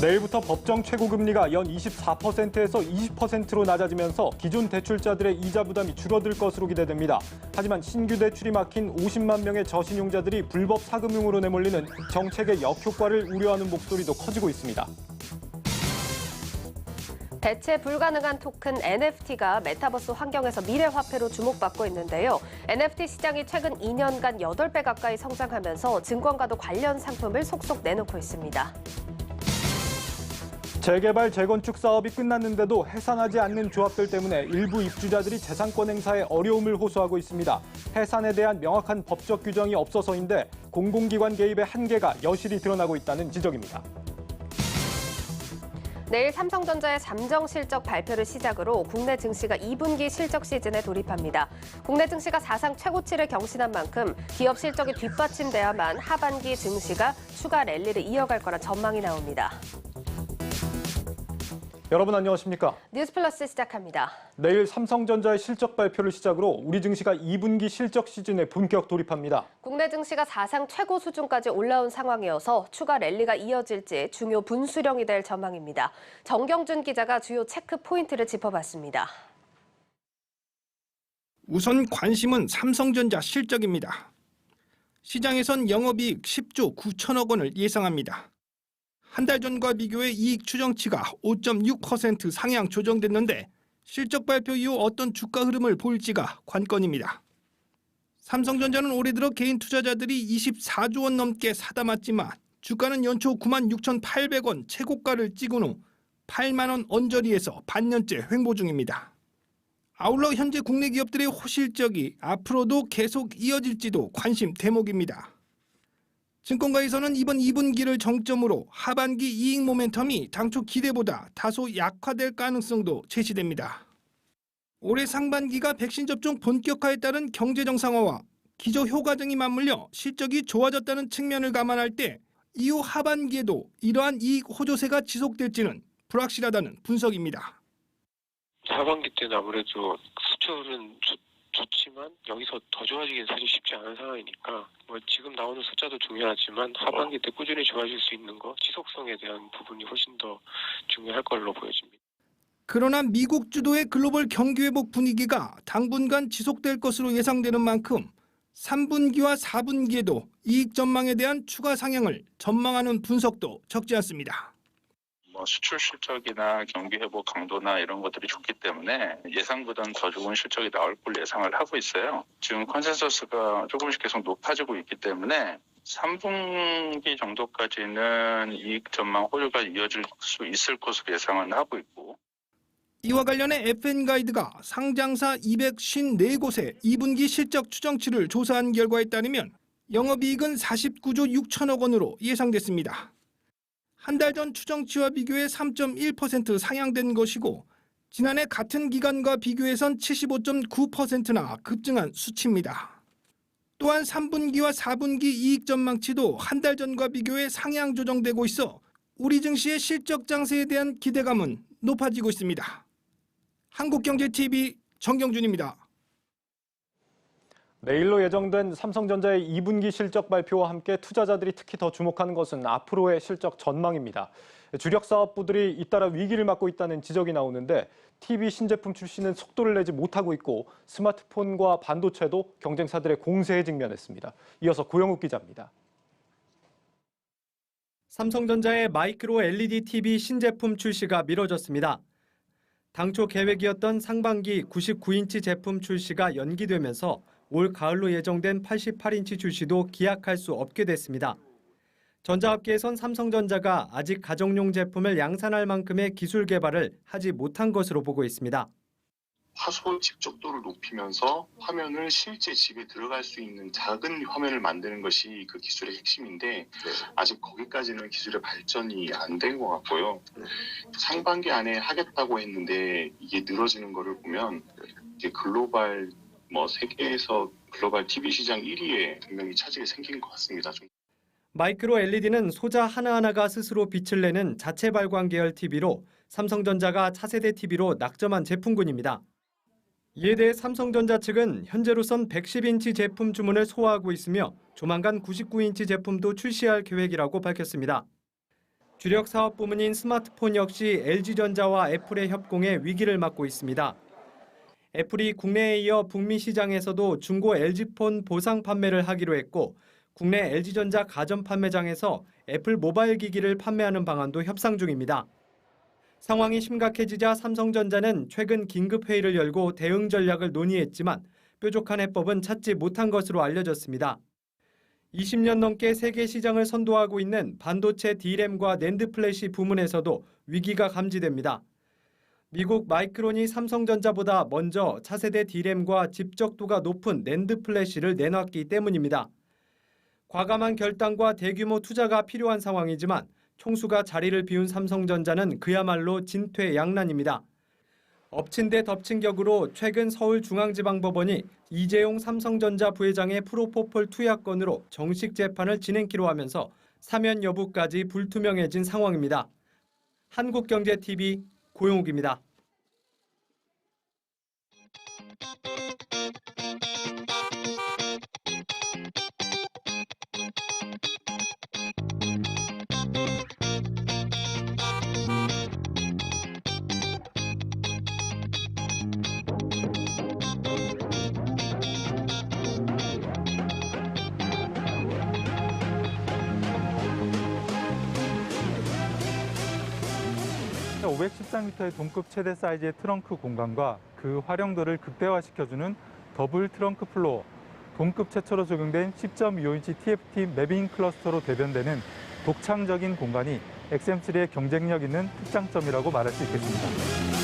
내일부터 법정 최고금리가 연 24%에서 20%로 낮아지면서 기존 대출자들의 이자 부담이 줄어들 것으로 기대됩니다. 하지만 신규 대출이 막힌 50만 명의 저신용자들이 불법 사금융으로 내몰리는 정책의 역효과를 우려하는 목소리도 커지고 있습니다. 대체 불가능한 토큰 NFT가 메타버스 환경에서 미래화폐로 주목받고 있는데요. NFT 시장이 최근 2년간 8배 가까이 성장하면서 증권가도 관련 상품을 속속 내놓고 있습니다. 재개발, 재건축 사업이 끝났는데도 해산하지 않는 조합들 때문에 일부 입주자들이 재산권 행사에 어려움을 호소하고 있습니다. 해산에 대한 명확한 법적 규정이 없어서인데 공공기관 개입의 한계가 여실히 드러나고 있다는 지적입니다. 내일 삼성전자의 잠정 실적 발표를 시작으로 국내 증시가 2분기 실적 시즌에 돌입합니다. 국내 증시가 사상 최고치를 경신한 만큼 기업 실적이 뒷받침돼야만 하반기 증시가 추가 랠리를 이어갈 거란 전망이 나옵니다. 여러분 안녕하십니까? 뉴스플러스 시작합니다. 내일 삼성전자의 실적 발표를 시작으로 우리 증시가 2분기 실적 시즌에 본격 돌입합니다. 국내 증시가 사상 최고 수준까지 올라온 상황이어서 추가 랠리가 이어질지 중요 분수령이 될 전망입니다. 정경준 기자가 주요 체크 포인트를 짚어봤습니다. 우선 관심은 삼성전자 실적입니다. 시장에선 영업이익 10조 9천억 원을 예상합니다. 한 달 전과 비교해 이익 추정치가 5.6% 상향 조정됐는데 실적 발표 이후 어떤 주가 흐름을 보일지가 관건입니다. 삼성전자는 올해 들어 개인 투자자들이 24조 원 넘게 사담았지만 주가는 연초 96,800원 최고가를 찍은 후 8만 원 언저리에서 반년째 횡보 중입니다. 아울러 현재 국내 기업들의 호실적이 앞으로도 계속 이어질지도 관심 대목입니다. 증권가에서는 이번 2분기를 정점으로 하반기 이익 모멘텀이 당초 기대보다 다소 약화될 가능성도 제시됩니다. 올해 상반기가 백신 접종 본격화에 따른 경제 정상화와 기저 효과 등이 맞물려 실적이 좋아졌다는 측면을 감안할 때 이후 하반기에도 이러한 이익 호조세가 지속될지는 불확실하다는 분석입니다. 하반기 때는 아무래도 수출은 좋지만 여기서 더 좋아지긴 사실 쉽지 않은 상황이니까 지금 나오는 숫자도 중요하지만 하반기 때 꾸준히 좋아질 수 있는 거 지속성에 대한 부분이 훨씬 더 중요할 걸로 보여집니다. 그러나 미국 주도의 글로벌 경기 회복 분위기가 당분간 지속될 것으로 예상되는 만큼 3분기와 4분기에도 이익 전망에 대한 추가 상향을 전망하는 분석도 적지 않습니다. 수출 실적이나 경기 회복 강도나 이런 것들이 좋기 때문에 예상보다는 더 좋은 실적이 나올 걸 예상을 하고 있어요. 지금 컨센서스가 조금씩 계속 높아지고 있기 때문에 3분기 정도까지는 이익 전망 호조가 이어질 수 있을 것으로 예상을 하고 있고. 이와 관련해 FN가이드가 상장사 254곳의 2분기 실적 추정치를 조사한 결과에 따르면 영업이익은 49조 6천억 원으로 예상됐습니다. 한 달 전 추정치와 비교해 3.1% 상향된 것이고 지난해 같은 기간과 비교해선 75.9%나 급증한 수치입니다. 또한 3분기와 4분기 이익 전망치도 한 달 전과 비교해 상향 조정되고 있어 우리 증시의 실적 장세에 대한 기대감은 높아지고 있습니다. 한국경제TV 정경준입니다. 내일로 예정된 삼성전자의 2분기 실적 발표와 함께 투자자들이 특히 더 주목하는 것은 앞으로의 실적 전망입니다. 주력 사업부들이 잇따라 위기를 맞고 있다는 지적이 나오는데 TV 신제품 출시는 속도를 내지 못하고 있고 스마트폰과 반도체도 경쟁사들의 공세에 직면했습니다. 이어서 고영욱 기자입니다. 삼성전자의 마이크로 LED TV 신제품 출시가 미뤄졌습니다. 당초 계획이었던 상반기 99인치 제품 출시가 연기되면서 올 가을로 예정된 88인치 출시도 기약할 수 없게 됐습니다. 전자업계에선 삼성전자가 아직 가정용 제품을 양산할 만큼의 기술 개발을 하지 못한 것으로 보고 있습니다. 화소 집적도를 높이면서 화면을 실제 집에 들어갈 수 있는 작은 화면을 만드는 것이 그 기술의 핵심인데 아직 거기까지는 기술의 발전이 안 된 것 같고요. 상반기 안에 하겠다고 했는데 이게 늘어지는 거를 보면 이제 글로벌 세계에서 글로벌 TV 시장 1위에 분명히 차질이 생긴 것 같습니다. 마이크로 LED는 소자 하나하나가 스스로 빛을 내는 자체 발광 계열 TV로 삼성전자가 차세대 TV로 낙점한 제품군입니다. 이에 대해 삼성전자 측은 현재로선 110인치 제품 주문을 소화하고 있으며 조만간 99인치 제품도 출시할 계획이라고 밝혔습니다. 주력 사업 부문인 스마트폰 역시 LG전자와 애플의 협공에 위기를 맞고 있습니다. 애플이 국내에 이어 북미 시장에서도 중고 LG폰 보상 판매를 하기로 했고 국내 LG전자 가전 판매장에서 애플 모바일 기기를 판매하는 방안도 협상 중입니다. 상황이 심각해지자 삼성전자는 최근 긴급회의를 열고 대응 전략을 논의했지만 뾰족한 해법은 찾지 못한 것으로 알려졌습니다. 20년 넘게 세계 시장을 선도하고 있는 반도체 D램과 낸드 플래시 부문에서도 위기가 감지됩니다. 미국 마이크론이 삼성전자보다 먼저 차세대 D램과 집적도가 높은 낸드 플래시를 내놨기 때문입니다. 과감한 결단과 대규모 투자가 필요한 상황이지만 총수가 자리를 비운 삼성전자는 그야말로 진퇴양난입니다. 엎친 데 덮친 격으로 최근 서울중앙지방법원이 이재용 삼성전자 부회장의 프로포폴 투약 건으로 정식 재판을 진행키로 하면서 사면 여부까지 불투명해진 상황입니다. 한국경제TV 고용욱입니다. 자, 514m의 동급 최대 사이즈의 트렁크 공간과 그 활용도를 극대화시켜주는 더블 트렁크 플로어, 동급 최초로 적용된 10.25인치 TFT 매빙 클러스터로 대변되는 독창적인 공간이 XM3의 경쟁력 있는 특장점이라고 말할 수 있겠습니다.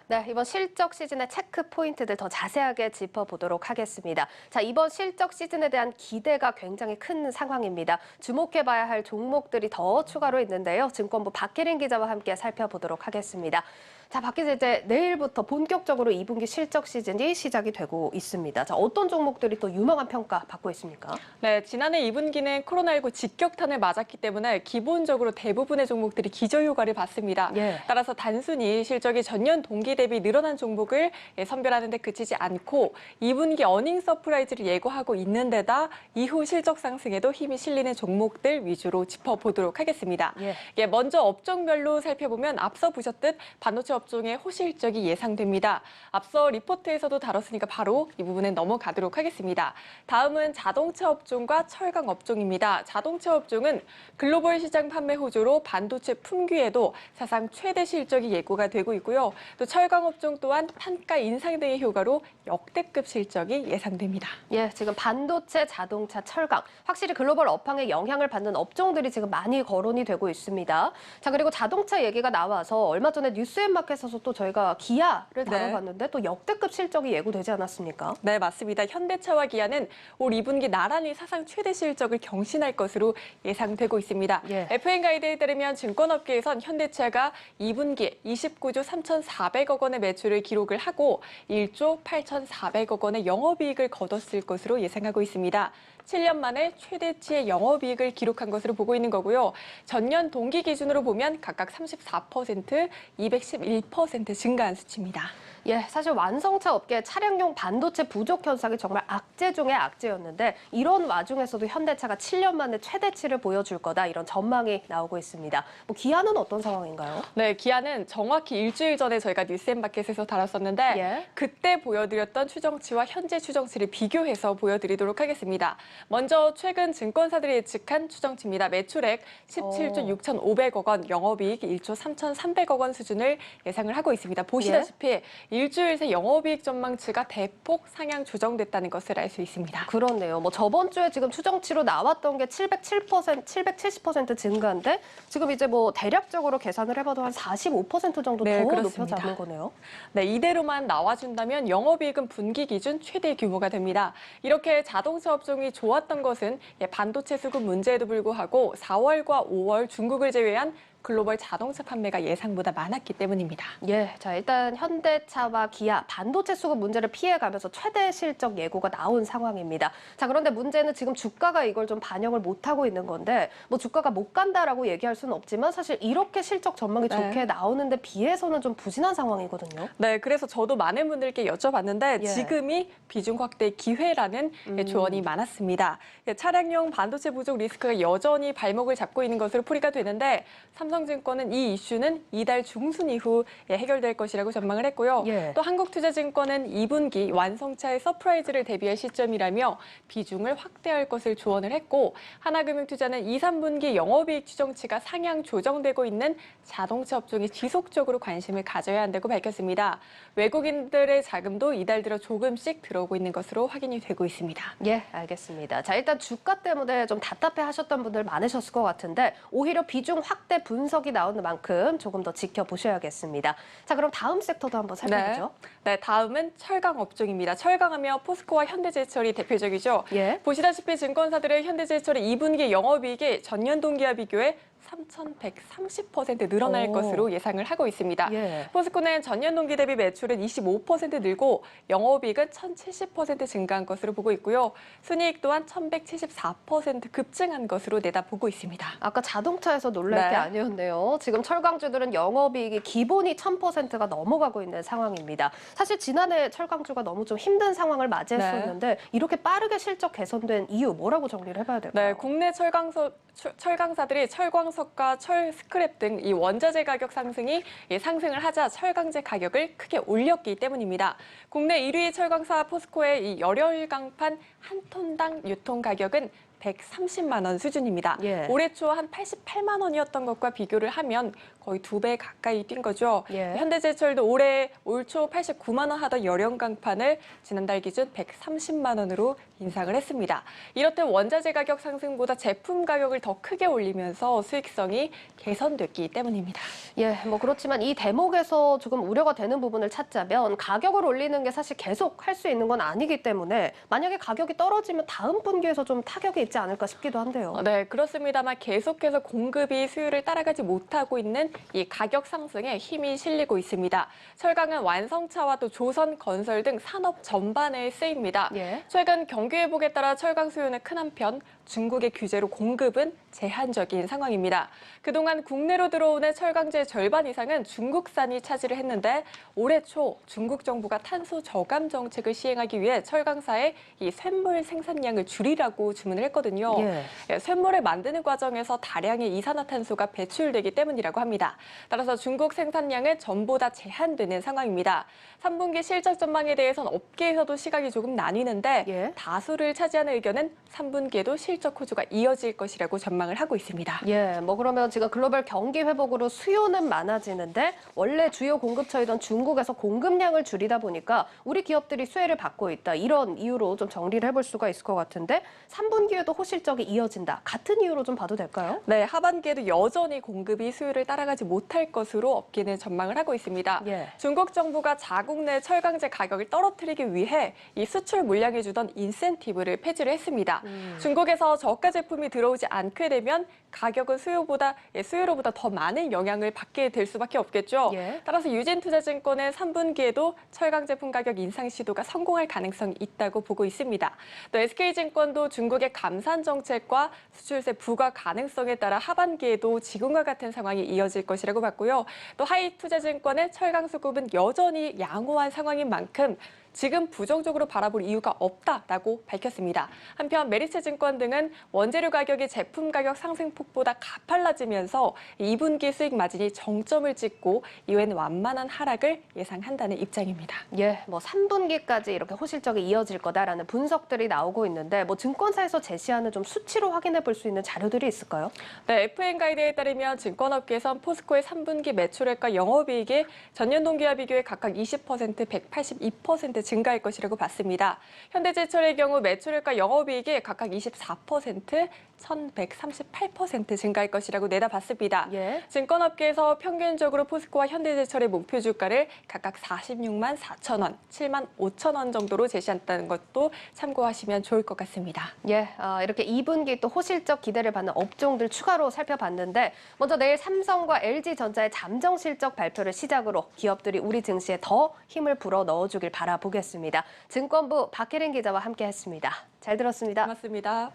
네, 이번 실적 시즌의 체크 포인트들 더 자세하게 짚어보도록 하겠습니다. 자, 이번 실적 시즌에 대한 기대가 굉장히 큰 상황입니다. 주목해봐야 할 종목들이 더 추가로 있는데요. 증권부 박혜린 기자와 함께 살펴보도록 하겠습니다. 자, 박 기자, 이제 내일부터 본격적으로 2분기 실적 시즌이 시작이 되고 있습니다. 자, 어떤 종목들이 또 유망한 평가 받고 있습니까? 네, 지난해 2분기는 코로나19 직격탄을 맞았기 때문에 기본적으로 대부분의 종목들이 기저효과를 봤습니다. 예. 따라서 단순히 실적이 전년 동기 대비 늘어난 종목을 선별하는 데 그치지 않고 2분기 어닝 서프라이즈를 예고하고 있는 데다 이후 실적 상승에도 힘이 실리는 종목들 위주로 짚어보도록 하겠습니다. 예. 먼저 업종별로 살펴보면 앞서 보셨듯 반도체 업종의 호실적이 예상됩니다. 앞서 리포트에서도 다뤘으니까 바로 이 부분에 넘어가도록 하겠습니다. 다음은 자동차 업종과 철강 업종입니다. 자동차 업종은 글로벌 시장 판매 호조로 반도체 품귀에도 사상 최대 실적이 예고가 되고 있고요. 또 철강 업종 또한 판가 인상 등의 효과로 역대급 실적이 예상됩니다. 예, 지금 반도체, 자동차, 철강, 확실히 글로벌 업황에 영향을 받는 업종들이 지금 많이 거론이 되고 있습니다. 자, 그리고 자동차 얘기가 나와서 얼마 전에 뉴스앤마켓에서 또 저희가 기아를 다뤄봤는데 또 역대급 실적이 예고되지 않았습니까? 네, 맞습니다. 현대차와 기아는 올 2분기 나란히 사상 최대 실적을 경신할 것으로 예상되고 있습니다. 예. FN가이드에 따르면 증권업계에선 현대차가 2분기에 29조 3,400억 원의 매출을 기록을 하고 1조 8,400억 원의 영업이익을 거뒀을 것으로 예상하고 있습니다. 7년 만에 최대치의 영업이익을 기록한 것으로 보고 있는 거고요. 전년 동기 기준으로 보면 각각 34%, 211% 증가한 수치입니다. 예, 사실 완성차 업계 차량용 반도체 부족 현상이 정말 악재 중의 악재였는데 이런 와중에서도 현대차가 7년 만에 최대치를 보여줄 거다 이런 전망이 나오고 있습니다. 뭐 기아는 어떤 상황인가요? 네, 기아는 정확히 일주일 전에 저희가 뉴스앤마켓에서 다뤘었는데 예. 그때 보여드렸던 추정치와 현재 추정치를 비교해서 보여드리도록 하겠습니다. 먼저 최근 증권사들이 예측한 추정치입니다. 매출액 17조 6,500억 원, 영업이익 1조 3,300억 원 수준을 예상을 하고 있습니다. 보시다시피 일주일 새 영업이익 전망치가 대폭 상향 조정됐다는 것을 알 수 있습니다. 그렇네요. 뭐 저번 주에 지금 추정치로 나왔던 게 770% 증가인데 지금 이제 뭐 대략적으로 계산을 해봐도 한 45% 정도 네, 더 그렇습니다. 높여잡는 거네요. 네, 이대로만 나와준다면 영업이익은 분기 기준 최대 규모가 됩니다. 이렇게 자동차 업종이 좋았던 것은 반도체 수급 문제에도 불구하고 4월과 5월 중국을 제외한 글로벌 자동차 판매가 예상보다 많았기 때문입니다. 예, 자 일단 현대차와 기아 반도체 수급 문제를 피해가면서 최대 실적 예고가 나온 상황입니다. 자 그런데 문제는 지금 주가가 이걸 좀 반영을 못하고 있는 건데 뭐 주가가 못 간다라고 얘기할 수는 없지만 사실 이렇게 실적 전망이 네. 좋게 나오는데 비해서는 좀 부진한 상황이거든요. 네, 그래서 저도 많은 분들께 여쭤봤는데 예. 지금이 비중 확대 기회라는 조언이 많았습니다. 차량용 반도체 부족 리스크가 여전히 발목을 잡고 있는 것으로 풀이가 되는데 삼성증권은 이 이슈는 이달 중순 이후 해결될 것이라고 전망을 했고요. 예. 또 한국투자증권은 2분기 완성차의 서프라이즈를 대비할 시점이라며 비중을 확대할 것을 조언을 했고 하나금융투자는 2, 3분기 영업이익 추정치가 상향 조정되고 있는 자동차 업종에 지속적으로 관심을 가져야 한다고 밝혔습니다. 외국인들의 자금도 이달 들어 조금씩 들어오고 있는 것으로 확인이 되고 있습니다. 예, 알겠습니다. 자, 일단 주가 때문에 좀 답답해 하셨던 분들 많으셨을 것 같은데 오히려 비중 확대 분석이 나오는 만큼 조금 더 지켜보셔야겠습니다. 자, 그럼 다음 섹터도 한번 살펴보죠. 네, 다음은 철강 업종입니다. 철강하며 포스코와 현대제철이 대표적이죠. 예. 보시다시피 증권사들의 현대제철의 2분기 영업이익이 전년 동기와 비교해 3,130% 늘어날 오. 것으로 예상을 하고 있습니다. 예. 포스코는 전년 동기 대비 매출은 25% 늘고 영업이익은 1,070% 증가한 것으로 보고 있고요. 순이익 또한 1,174% 급증한 것으로 내다보고 있습니다. 아까 자동차에서 놀랄 네. 게 아니었네요. 지금 철강주들은 영업이익이 기본이 1,000%가 넘어가고 있는 상황입니다. 사실 지난해 철강주가 너무 좀 힘든 상황을 맞이했었는데 이렇게 빠르게 실적 개선된 이유 뭐라고 정리를 해봐야 될까요? 네, 국내 철강사들이 철광석과 철 스크랩 등 이 원자재 가격 상승이 상승을 하자 철강제 가격을 크게 올렸기 때문입니다. 국내 1위 철강사 포스코의 이 열혈강판 한 톤당 유통 가격은 130만 원 수준입니다. 예. 올해 초 한 88만 원이었던 것과 비교를 하면 거의 2배 가까이 뛴 거죠. 예. 현대제철도 올 초 89만 원 하던 열연 강판을 지난달 기준 130만 원으로 인상을 했습니다. 이렇듯 원자재 가격 상승보다 제품 가격을 더 크게 올리면서 수익성이 개선됐기 때문입니다. 예, 뭐 그렇지만 이 대목에서 조금 우려가 되는 부분을 찾자면 가격을 올리는 게 사실 계속 할 수 있는 건 아니기 때문에 만약에 가격이 떨어지면 다음 분기에서 좀 타격이 있지 않을까 싶기도 한데요. 네, 그렇습니다만 계속해서 공급이 수요를 따라가지 못하고 있는 이 가격 상승에 힘이 실리고 있습니다. 철강은 완성차와 또 조선, 건설 등 산업 전반에 쓰입니다. 예. 최근 경기 회복에 따라 철강 수요는 큰 한편 중국의 규제로 공급은 제한적인 상황입니다. 그동안 국내로 들어오는 철강제의 절반 이상은 중국산이 차지를 했는데 올해 초 중국 정부가 탄소 저감 정책을 시행하기 위해 철강사에 이 쇳물 생산량을 줄이라고 주문을 했거든요. 예. 쇳물을 만드는 과정에서 다량의 이산화탄소가 배출되기 때문이라고 합니다. 따라서 중국 생산량은 전보다 제한되는 상황입니다. 3분기 실적 전망에 대해서는 업계에서도 시각이 조금 나뉘는데 예. 다수를 차지하는 의견은 3분기에도 실적 호조가 이어질 것이라고 전망을 하고 있습니다. 예, 뭐 그러면 지금 글로벌 경기 회복으로 수요는 많아지는데 원래 주요 공급처이던 중국에서 공급량을 줄이다 보니까 우리 기업들이 수혜를 받고 있다. 이런 이유로 좀 정리를 해볼 수가 있을 것 같은데 3분기에도 호실적이 이어진다. 같은 이유로 좀 봐도 될까요? 네, 하반기에도 여전히 공급이 수요를 따라가지 못할 것으로 업계는 전망을 하고 있습니다. 예. 중국 정부가 자국 내 철강제 가격을 떨어뜨리기 위해 이 수출 물량에 주던 인센티브를 폐지를 했습니다. 중국에서 저가 제품이 들어오지 않게 되면 가격은 수요로보다 더 많은 영향을 받게 될 수밖에 없겠죠. 예. 따라서 유진투자증권은 3분기에도 철강 제품 가격 인상 시도가 성공할 가능성이 있다고 보고 있습니다. 또 SK증권도 중국의 감산 정책과 수출세 부과 가능성에 따라 하반기에도 지금과 같은 상황이 이어질 것이라고 봤고요. 또 하이투자증권은 철강 수급은 여전히 양호한 상황인 만큼 지금 부정적으로 바라볼 이유가 없다라고 밝혔습니다. 한편 메리츠증권 등은 원재료 가격이 제품 가격 상승폭보다 가팔라지면서 2분기 수익 마진이 정점을 찍고 이후엔 완만한 하락을 예상한다는 입장입니다. 예, 뭐 3분기까지 이렇게 호실적이 이어질 거다라는 분석들이 나오고 있는데 뭐 증권사에서 제시하는 좀 수치로 확인해 볼 수 있는 자료들이 있을까요? 네, FN 가이드에 따르면 증권업계에선 포스코의 3분기 매출액과 영업이익이 전년 동기와 비교해 각각 20%, 182% 증가할 것이라고 봤습니다. 현대제철의 경우 매출액과 영업이익이 각각 24%, 1,138% 10% 증가할 것이라고 내다봤습니다. 예. 증권업계에서 평균적으로 포스코와 현대제철의 목표 주가를 각각 46만 4천 원, 7만 5천 원 정도로 제시한다는 것도 참고하시면 좋을 것 같습니다. 예, 이렇게 2분기 또 호실적 기대를 받는 업종들 추가로 살펴봤는데 먼저 내일 삼성과 LG전자의 잠정 실적 발표를 시작으로 기업들이 우리 증시에 더 힘을 불어 넣어주길 바라보겠습니다. 증권부 박혜린 기자와 함께했습니다. 잘 들었습니다. 고맙습니다.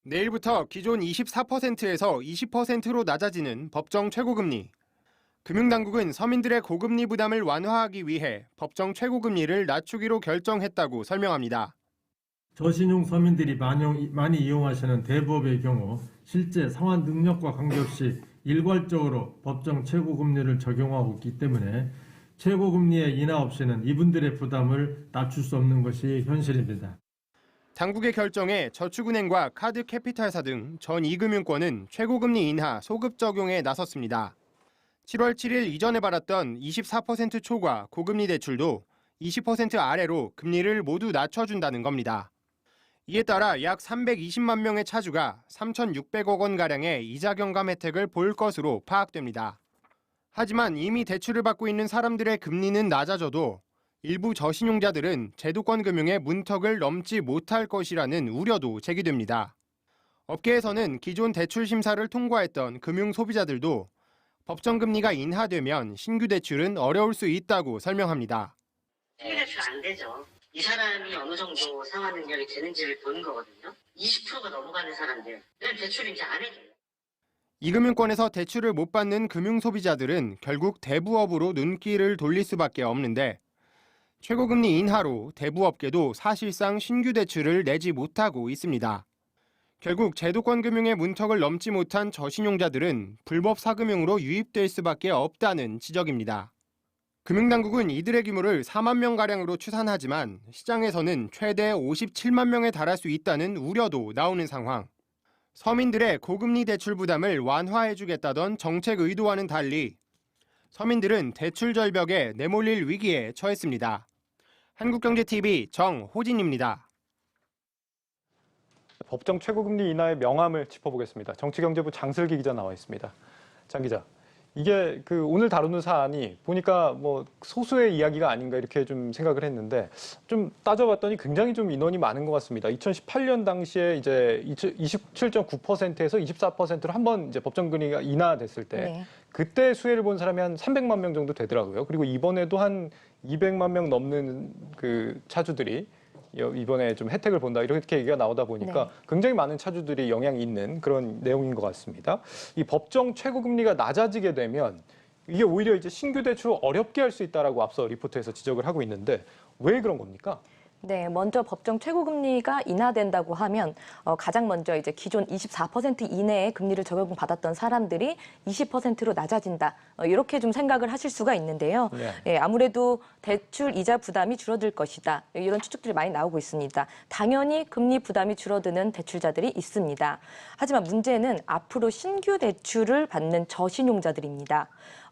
내일부터 기존 24%에서 20%로 낮아지는 법정 최고금리. 금융당국은 서민들의 고금리 부담을 완화하기 위해 법정 최고금리를 낮추기로 결정했다고 설명합니다. 저신용 서민들이 많이 이용하시는 대부업의 경우 실제 상환 능력과 관계없이 일괄적으로 법정 최고금리를 적용하고 있기 때문에 최고금리의 인하 없이는 이분들의 부담을 낮출 수 없는 것이 현실입니다. 당국의 결정에 저축은행과 카드캐피탈사 등 전 2금융권은 최고금리 인하 소급 적용에 나섰습니다. 7월 7일 이전에 받았던 24% 초과 고금리 대출도 20% 아래로 금리를 모두 낮춰준다는 겁니다. 이에 따라 약 320만 명의 차주가 3,600억 원가량의 이자 경감 혜택을 볼 것으로 파악됩니다. 하지만 이미 대출을 받고 있는 사람들의 금리는 낮아져도 일부 저신용자들은 제도권 금융의 문턱을 넘지 못할 것이라는 우려도 제기됩니다. 업계에서는 기존 대출 심사를 통과했던 금융 소비자들도 법정 금리가 인하되면 신규 대출은 어려울 수 있다고 설명합니다. 신규 대출 안 되죠. 이 사람이 어느 정도 상환 능력이 되는지를 보는 거거든요. 20%가 넘어가는 사람들, 대출을 이제 안 해줘요. 이금융권에서 대출을 못 받는 금융 소비자들은 결국 대부업으로 눈길을 돌릴 수밖에 없는데 최고금리 인하로 대부업계도 사실상 신규 대출을 내지 못하고 있습니다. 결국 제도권 금융의 문턱을 넘지 못한 저신용자들은 불법 사금융으로 유입될 수밖에 없다는 지적입니다. 금융당국은 이들의 규모를 4만 명가량으로 추산하지만 시장에서는 최대 57만 명에 달할 수 있다는 우려도 나오는 상황. 서민들의 고금리 대출 부담을 완화해주겠다던 정책 의도와는 달리 서민들은 대출 절벽에 내몰릴 위기에 처했습니다. 한국경제TV 정호진입니다. 법정 최고금리 인하의 명암을 짚어보겠습니다. 정치경제부 장슬기 기자 나와 있습니다. 장 기자, 이게 오늘 다루는 사안이 보니까 뭐 소수의 이야기가 아닌가 이렇게 좀 생각을 했는데 좀 따져봤더니 굉장히 좀 인원이 많은 것 같습니다. 2018년 당시에 이제 27.9%에서 24%로 한번 이제 법정금리가 인하됐을 때 네. 그때 수혜를 본 사람이 한 300만 명 정도 되더라고요. 그리고 이번에도 한 200만 명 넘는 그 차주들이 이번에 좀 혜택을 본다 이렇게 얘기가 나오다 보니까 네. 굉장히 많은 차주들이 영향이 있는 그런 내용인 것 같습니다. 이 법정 최고금리가 낮아지게 되면 이게 오히려 이제 신규 대출을 어렵게 할 수 있다라고 앞서 리포트에서 지적을 하고 있는데 왜 그런 겁니까? 네, 먼저 법정 최고금리가 인하된다고 하면 가장 먼저 이제 기존 24% 이내의 금리를 적용받았던 사람들이 20%로 낮아진다. 이렇게 좀 생각을 하실 수가 있는데요. 네. 예, 아무래도 대출 이자 부담이 줄어들 것이다. 이런 추측들이 많이 나오고 있습니다. 당연히 금리 부담이 줄어드는 대출자들이 있습니다. 하지만 문제는 앞으로 신규 대출을 받는 저신용자들입니다.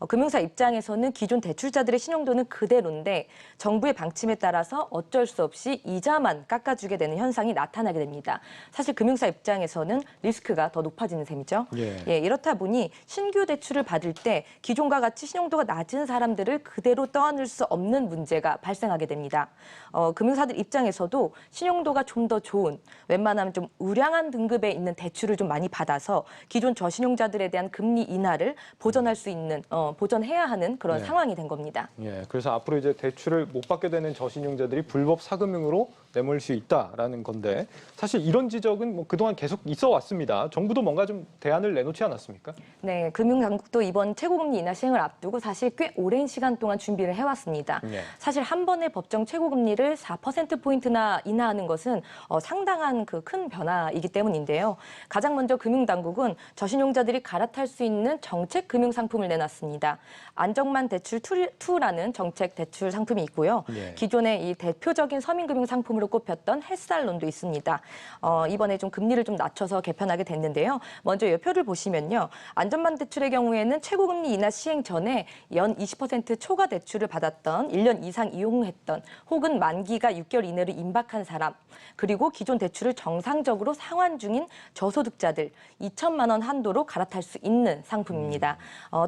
금융사 입장에서는 기존 대출자들의 신용도는 그대로인데 정부의 방침에 따라서 어쩔 수 없이 이자만 깎아주게 되는 현상이 나타나게 됩니다. 사실 금융사 입장에서는 리스크가 더 높아지는 셈이죠. 예, 이렇다 보니 신규 대출을 받을 때 기존과 같이 신용도가 낮은 사람들을 그대로 떠안을 수 없는 문제가 발생하게 됩니다. 금융사들 입장에서도 신용도가 좀 더 좋은 웬만하면 좀 우량한 등급에 있는 대출을 좀 많이 받아서 기존 저신용자들에 대한 금리 인하를 보전할 수 있는 보전해야 하는 그런 상황이 된 겁니다. 예, 그래서 앞으로 이제 대출을 못 받게 되는 저신용자들이 불법 사금융으로 내몰릴 수 있다라는 건데 사실 이런 지적은 뭐 그동안 계속 있어 왔습니다. 정부도 뭔가 좀 대안을 내놓지 않았습니까? 네, 금융당국도 이번 최고금리 인하 시행을 앞두고 사실 꽤 오랜 시간 동안 준비를 해왔습니다. 사실 한 번에 법정 최고금리를 4%포인트나 인하하는 것은 상당한 그 큰 변화이기 때문인데요. 가장 먼저 금융당국은 저신용자들이 갈아탈 수 있는 정책 금융 상품을 내놨습니다. 안정만 대출 2라는 정책 대출 상품이 있고요. 기존의 이 대표적인 서민금융 상품으로 대안으로 꼽혔던 햇살론도 있습니다. 이번에 좀 금리를 좀 낮춰서 개편하게 됐는데요. 먼저 이 표를 보시면요. 안전망 대출의 경우에는 최고금리 인하 시행 전에 연 20% 초과 대출을 받았던 1년 이상 이용했던 혹은 만기가 6개월 이내로 임박한 사람 그리고 기존 대출을 정상적으로 상환 중인 저소득자들 2천만 원 한도로 갈아탈 수 있는 상품입니다.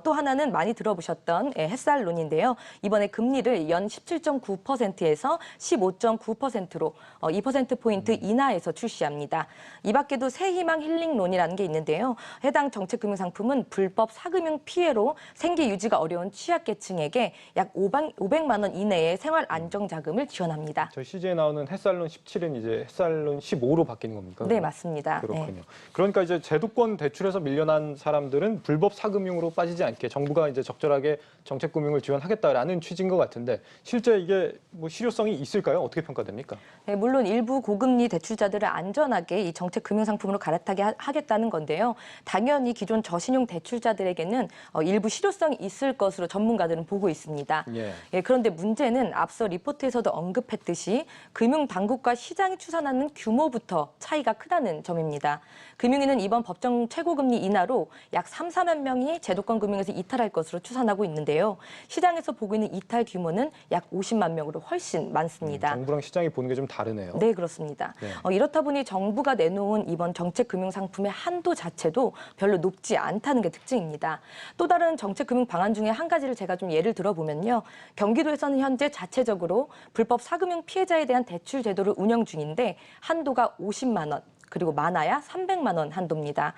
또 하나는 많이 들어보셨던 햇살론인데요. 이번에 금리를 연 17.9%에서 15.9%로 2%포인트 인하해서 출시합니다. 이 밖에도 새희망 힐링론이라는 게 있는데요. 해당 정책금융상품은 불법 사금융 피해로 생계 유지가 어려운 취약계층에게 약 500만 원 이내의 생활 안정자금을 지원합니다. 저희 CG에 나오는 햇살론 17은 이제 햇살론 15로 바뀌는 겁니까? 네, 맞습니다. 그렇군요. 네. 그러니까 이제 제도권 대출에서 밀려난 사람들은 불법 사금융으로 빠지지 않게 정부가 이제 적절하게 정책금융을 지원하겠다라는 취지인 것 같은데 실제 이게 뭐 실효성이 있을까요? 어떻게 평가됩니까? 네, 물론 일부 고금리 대출자들을 안전하게 이 정책 금융상품으로 갈아타게 하겠다는 건데요. 당연히 기존 저신용 대출자들에게는 일부 실효성이 있을 것으로 전문가들은 보고 있습니다. 예, 그런데 문제는 앞서 리포트에서도 언급했듯이 금융당국과 시장이 추산하는 규모부터 차이가 크다는 점입니다. 금융위는 이번 법정 최고금리 인하로 약 4만 명이 제도권 금융에서 이탈할 것으로 추산하고 있는데요. 시장에서 보고 있는 이탈 규모는 약 50만 명으로 훨씬 많습니다. 정부랑 시장이 보는 게 좀 다르네요. 네, 그렇습니다. 네. 이렇다 보니 정부가 내놓은 이번 정책금융상품의 한도 자체도 별로 높지 않다는 게 특징입니다. 또 다른 정책금융 방안 중에 한 가지를 제가 좀 예를 들어보면요. 경기도에서는 현재 자체적으로 불법 사금융 피해자에 대한 대출 제도를 운영 중인데 한도가 50만 원. 그리고 많아야 300만 원 한도입니다.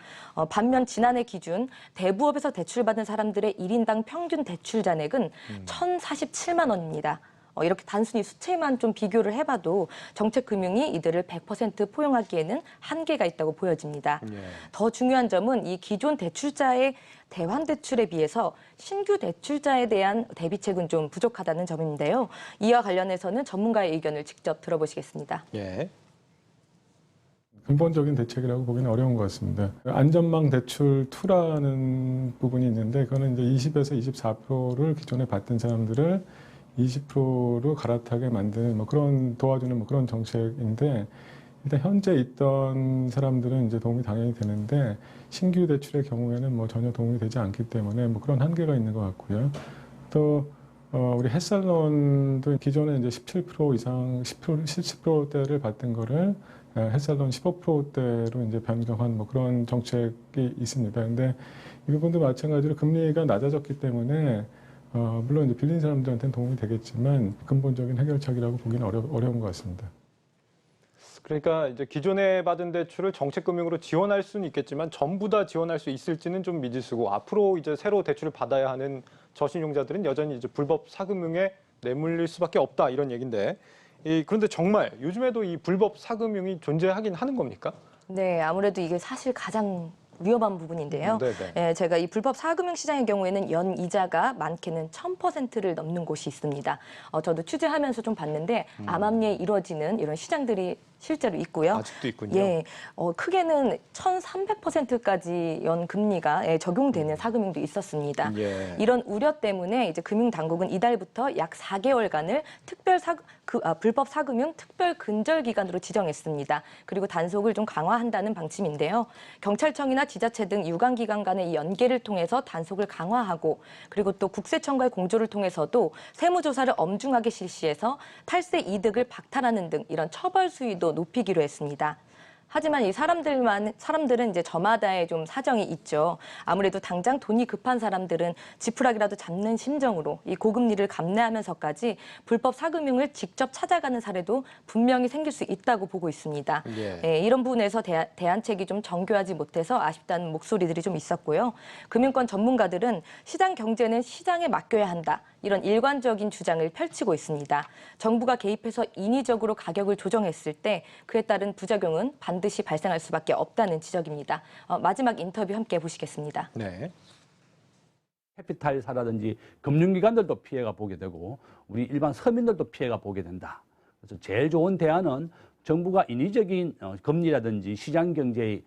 반면 지난해 기준 대부업에서 대출받은 사람들의 1인당 평균 대출 잔액은 1,047만 원입니다. 이렇게 단순히 수치만 좀 비교를 해봐도 정책금융이 이들을 100% 포용하기에는 한계가 있다고 보여집니다. 더 중요한 점은 이 기존 대출자의 대환 대출에 비해서 신규 대출자에 대한 대비책은 좀 부족하다는 점인데요. 이와 관련해서는 전문가의 의견을 직접 들어보시겠습니다. 예. 근본적인 대책이라고 보기는 어려운 것 같습니다. 안전망 대출 2라는 부분이 있는데 그거는 이제 20에서 24%를 기존에 받던 사람들을 20%로 갈아타게 만드는 뭐 그런 도와주는 뭐 그런 정책인데 일단 현재 있던 사람들은 이제 도움이 당연히 되는데 신규 대출의 경우에는 뭐 전혀 도움이 되지 않기 때문에 뭐 그런 한계가 있는 것 같고요. 또 우리 햇살론도 기존에 이제 17% 이상 10%대를 받던 거를 햇살론 15%대로 이제 변경한 뭐 그런 정책이 있습니다. 근데 이 부분도 마찬가지로 금리가 낮아졌기 때문에 물론 이제 빌린 사람들한테는 도움이 되겠지만 근본적인 해결책이라고 보기는 어려운 것 같습니다. 그러니까 이제 기존에 받은 대출을 정책금융으로 지원할 수는 있겠지만 전부 다 지원할 수 있을지는 좀 미지수고 앞으로 이제 새로 대출을 받아야 하는 저신용자들은 여전히 이제 불법 사금융에 내몰릴 수밖에 없다 이런 얘기인데. 그런데 정말 요즘에도 이 불법 사금융이 존재하긴 하는 겁니까? 네, 아무래도 이게 사실 가장 위험한 부분인데요. 제가 이 불법 사금융 시장의 경우에는 연 이자가 많게는 1000%를 넘는 곳이 있습니다. 저도 취재하면서 좀 봤는데 암암리에 이루어지는 이런 시장들이 실제로 있고요. 아직도 있군요. 예, 크게는 1,300%까지 연 금리가 적용되는 사금융도 있었습니다. 이런 우려 때문에 이제 금융당국은 이달부터 약 4개월간을 불법 사금융 특별 근절 기간으로 지정했습니다. 그리고 단속을 좀 강화한다는 방침인데요. 경찰청이나 지자체 등 유관기관 간의 연계를 통해서 단속을 강화하고 그리고 또 국세청과의 공조를 통해서도 세무조사를 엄중하게 실시해서 탈세 이득을 박탈하는 등 이런 처벌 수위도 높이기로 했습니다. 하지만 이 사람들은 이제 저마다의 좀 사정이 있죠. 아무래도 당장 돈이 급한 사람들은 지푸라기라도 잡는 심정으로 이 고금리를 감내하면서까지 불법 사금융을 직접 찾아가는 사례도 분명히 생길 수 있다고 보고 있습니다. 이런 부분에서 대안책이 좀 정교하지 못해서 아쉽다는 목소리들이 좀 있었고요. 금융권 전문가들은 시장 경제는 시장에 맡겨야 한다. 이런 일관적인 주장을 펼치고 있습니다. 정부가 개입해서 인위적으로 가격을 조정했을 때 그에 따른 부작용은 반드시 발생할 수밖에 없다는 지적입니다. 마지막 인터뷰 함께 보시겠습니다. 네. 캐피탈사라든지 금융기관들도 피해가 보게 되고 우리 일반 서민들도 피해가 보게 된다. 그래서 제일 좋은 대안은 정부가 인위적인 금리라든지 시장 경제에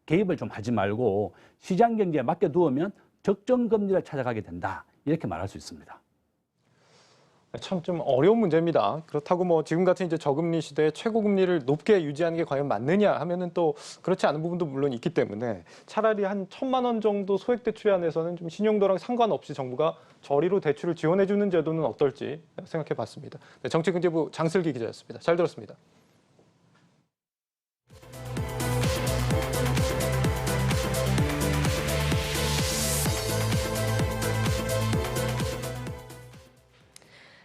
개입을 좀 하지 말고 시장 경제에 맡겨두면 적정 금리를 찾아가게 된다. 이렇게 말할 수 있습니다. 참 좀 어려운 문제입니다. 그렇다고 뭐 지금 같은 이제 저금리 시대에 최고 금리를 높게 유지하는 게 과연 맞느냐 하면은 또 그렇지 않은 부분도 물론 있기 때문에 차라리 한 1,000만 원 정도 소액 대출에 한해서는 좀 신용도랑 상관없이 정부가 저리로 대출을 지원해 주는 제도는 어떨지 생각해 봤습니다. 네, 정치경제부 장슬기 기자였습니다. 잘 들었습니다.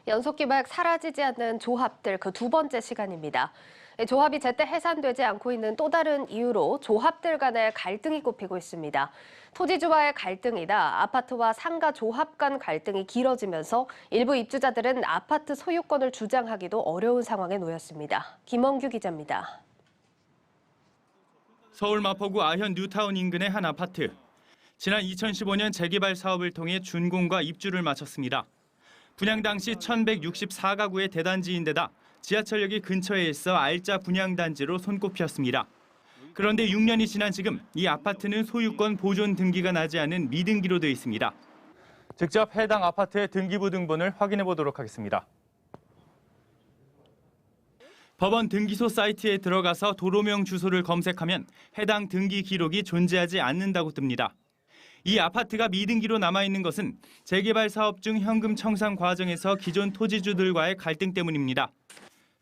연속기백 사라지지 않는 조합들 그 두 번째 시간입니다. 조합이 제때 해산되지 않고 있는 또 다른 이유로 조합들 간의 갈등이 꼽히고 있습니다. 토지주와의 갈등이나 아파트와 상가 조합 간 갈등이 길어지면서 일부 입주자들은 아파트 소유권을 주장하기도 어려운 상황에 놓였습니다. 김원규 기자입니다. 서울 마포구 아현 뉴타운 인근의 한 아파트. 지난 2015년 재개발 사업을 통해 준공과 입주를 마쳤습니다. 분양 당시 1,164가구의 대단지인데다 지하철역이 근처에 있어 알짜 분양단지로 손꼽혔습니다. 그런데 6년이 지난 지금 이 아파트는 소유권 보존 등기가 나지 않은 미등기로 되어 있습니다. 직접 해당 아파트의 등기부 등본을 확인해 보도록 하겠습니다. 법원 등기소 사이트에 들어가서 도로명 주소를 검색하면 해당 등기 기록이 존재하지 않는다고 뜹니다. 이 아파트가 미등기로 남아있는 것은 재개발 사업 중 현금 청산 과정에서 기존 토지주들과의 갈등 때문입니다.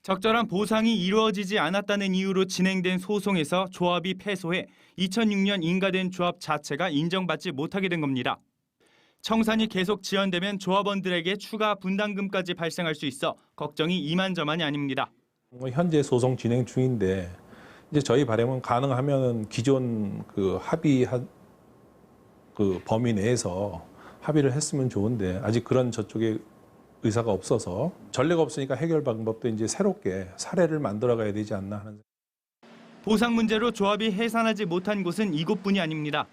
적절한 보상이 이루어지지 않았다는 이유로 진행된 소송에서 조합이 패소해 2006년 인가된 조합 자체가 인정받지 못하게 된 겁니다. 청산이 계속 지연되면 조합원들에게 추가 분담금까지 발생할 수 있어 걱정이 이만저만이 아닙니다. 현재 소송 진행 중인데 이제 저희 바람은 가능하면 기존 합의한 범위 내에서 합의를 했으면 좋은데 아직 그런 저쪽에 의사가 없어서 전례가 없으니까 해결 방법도 이제 새롭게 사례를 만들어 가야 되지 않나 하는. 보상 문제로 조합이 해산하지 못한 곳은 이곳뿐이 아닙니다.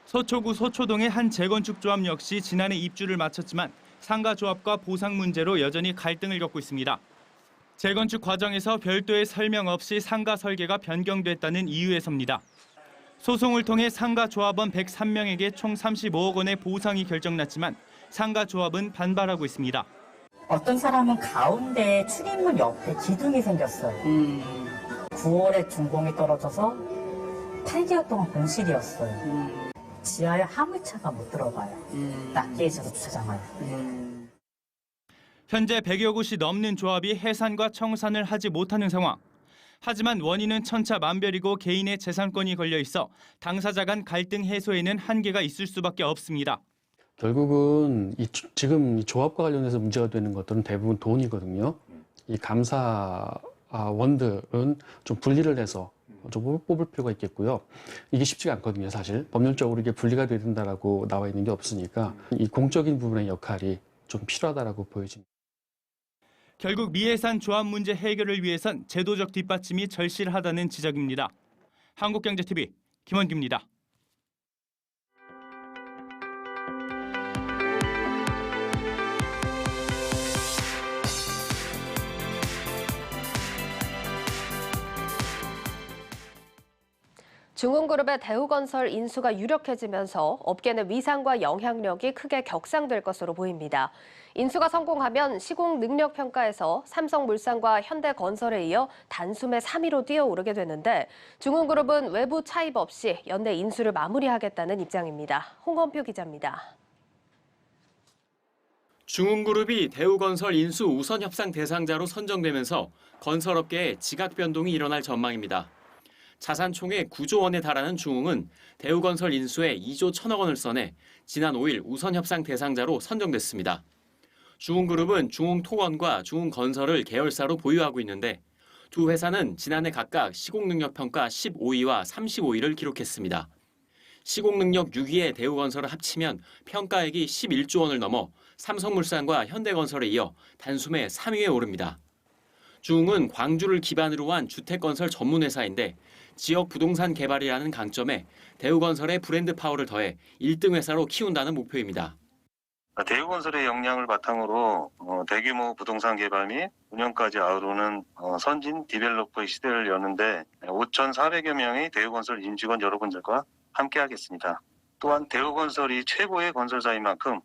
서초구 서초동의 한 재건축 조합 역시 지난해 입주를 마쳤지만 상가 조합과 보상 문제로 여전히 갈등을 겪고 있습니다. 재건축 과정에서 별도의 설명 없이 상가 설계가 변경됐다는 이유에서입니다. 소송을 통해 상가 조합원 103명에게 총 35억 원의 보상이 결정났지만 상가 조합은 반발하고 있습니다. 어떤 사람은 가운데 출입문 옆에 기둥이 생겼어요. 9월에 준공이 떨어져서 8개월 동안 공실이었어요. 지하에 화물차가 못 들어가요. 낱개에서 주차장을. 현재 100여 곳이 넘는 조합이 해산과 청산을 하지 못하는 상황. 하지만 원인은 천차만별이고 개인의 재산권이 걸려 있어 당사자 간 갈등 해소에는 한계가 있을 수밖에 없습니다. 결국은 지금 이 조합과 관련해서 문제가 되는 것들은 대부분 돈이거든요. 이 감사원들은 좀 분리를 해서 좀 뽑을 필요가 있겠고요. 이게 쉽지가 않거든요, 사실. 법률적으로 이게 분리가 돼야 된다라고 나와 있는 게 없으니까 이 공적인 부분의 역할이 좀 필요하다라고 보여집니다. 결국 미해산 조합 문제 해결을 위해선 제도적 뒷받침이 절실하다는 지적입니다. 한국경제TV 김원규입니다. 중흥그룹의 대우건설 인수가 유력해지면서 업계는 위상과 영향력이 크게 격상될 것으로 보입니다. 인수가 성공하면 시공 능력 평가에서 삼성물산과 현대건설에 이어 단숨에 3위로 뛰어오르게 되는데 중흥그룹은 외부 차입 없이 연내 인수를 마무리하겠다는 입장입니다. 홍건표 기자입니다. 중흥그룹이 대우건설 인수 우선 협상 대상자로 선정되면서 건설업계에 지각 변동이 일어날 전망입니다. 자산 총액 9조 원에 달하는 중흥은 대우건설 인수에 2조 1천억 원을 써내 지난 5일 우선 협상 대상자로 선정됐습니다. 중흥그룹은 중흥토건과 중흥건설을 계열사로 보유하고 있는데 두 회사는 지난해 각각 시공능력평가 15위와 35위를 기록했습니다. 시공능력 6위의 대우건설을 합치면 평가액이 11조 원을 넘어 삼성물산과 현대건설에 이어 단숨에 3위에 오릅니다. 중흥은 광주를 기반으로 한 주택건설 전문회사인데 지역 부동산 개발이라는 강점에 대우건설의 브랜드 파워를 더해 1등 회사로 키운다는 목표입니다. 대우건설의 역량을 바탕으로 대규모 부동산 개발 및 운영까지 아우르는 선진 디벨로퍼의 시대를 여는데 5,400여 명의 대우건설 임직원 여러분들과 함께하겠습니다. 또한 대우건설이 최고의 건설사인 만큼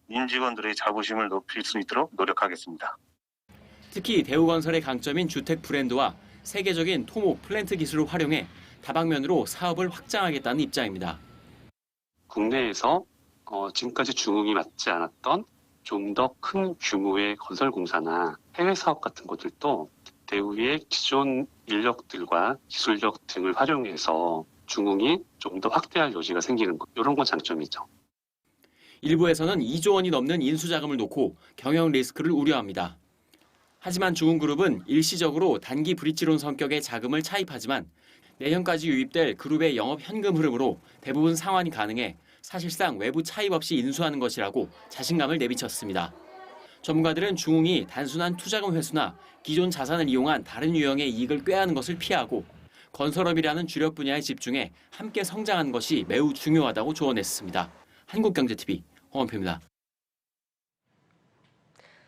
임직원들의 자부심을 높일 수 있도록 노력하겠습니다. 특히 대우건설의 강점인 주택 브랜드와 세계적인 토목 플랜트 기술을 활용해 다방면으로 사업을 확장하겠다는 입장입니다. 국내에서 지금까지 중흥이 맞지 않았던 좀 더 큰 규모의 건설 공사나 해외 사업 같은 것들도 대우의 기존 인력들과 기술력 등을 활용해서 중흥이 좀 더 확대할 여지가 생기는 것, 이런 건 장점이죠. 일부에서는 2조 원이 넘는 인수자금을 놓고 경영 리스크를 우려합니다. 하지만 중흥그룹은 일시적으로 단기 브릿지론 성격의 자금을 차입하지만 내년까지 유입될 그룹의 영업 현금 흐름으로 대부분 상환이 가능해 사실상 외부 차입 없이 인수하는 것이라고 자신감을 내비쳤습니다. 전문가들은 중흥이 단순한 투자금 회수나 기존 자산을 이용한 다른 유형의 이익을 꾀하는 것을 피하고 건설업이라는 주력 분야에 집중해 함께 성장하는 것이 매우 중요하다고 조언했습니다. 한국경제TV 홍원표입니다.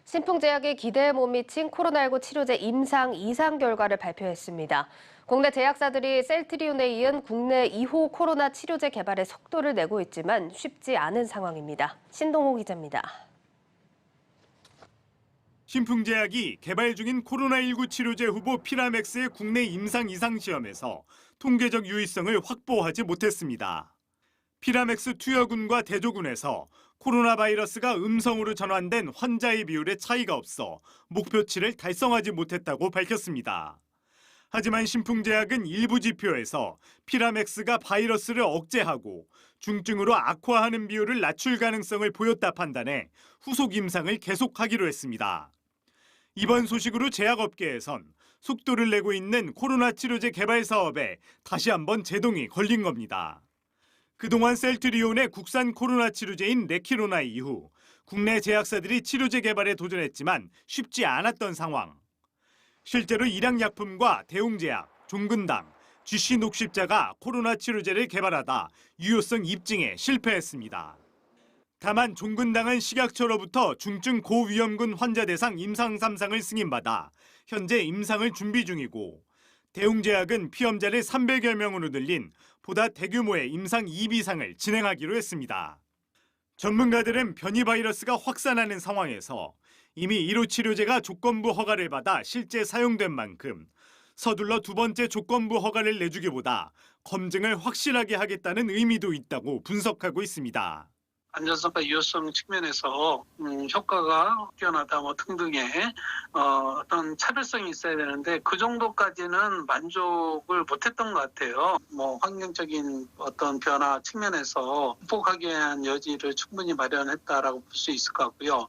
신풍제약이 기대에 못 미친 코로나19 치료제 임상 2상 결과를 발표했습니다. 국내 제약사들이 셀트리온에 이은 국내 2호 코로나 치료제 개발에 속도를 내고 있지만 쉽지 않은 상황입니다. 신동호 기자입니다. 신풍제약이 개발 중인 코로나19 치료제 후보 피라맥스의 국내 임상 2상 시험에서 통계적 유의성을 확보하지 못했습니다. 피라맥스 투여군과 대조군에서 코로나 바이러스가 음성으로 전환된 환자의 비율에 차이가 없어 목표치를 달성하지 못했다고 밝혔습니다. 하지만 신풍제약은 일부 지표에서 피라맥스가 바이러스를 억제하고 중증으로 악화하는 비율을 낮출 가능성을 보였다 판단해 후속 임상을 계속하기로 했습니다. 이번 소식으로 제약업계에선 속도를 내고 있는 코로나 치료제 개발 사업에 다시 한번 제동이 걸린 겁니다. 그동안 셀트리온의 국산 코로나 치료제인 레키로나 이후 국내 제약사들이 치료제 개발에 도전했지만 쉽지 않았던 상황. 실제로 일양약품과 대웅제약, 종근당, GC녹십자가 코로나 치료제를 개발하다 유효성 입증에 실패했습니다. 다만 종근당은 식약처로부터 중증 고위험군 환자 대상 임상 3상을 승인받아 현재 임상을 준비 중이고 대웅제약은 피험자를 300여 명으로 늘린 보다 대규모의 임상 2비상을 진행하기로 했습니다. 전문가들은 변이 바이러스가 확산하는 상황에서 이미 1호 치료제가 조건부 허가를 받아 실제 사용된 만큼 서둘러 두 번째 조건부 허가를 내주기보다 검증을 확실하게 하겠다는 의미도 있다고 분석하고 있습니다. 안전성과 유효성 측면에서 효과가 뛰어나다 등등의 어떤 차별성이 있어야 되는데 그 정도까지는 만족을 못했던 것 같아요. 환경적인 어떤 변화 측면에서 극복하기 위한 여지를 충분히 마련했다라고 볼 수 있을 것 같고요.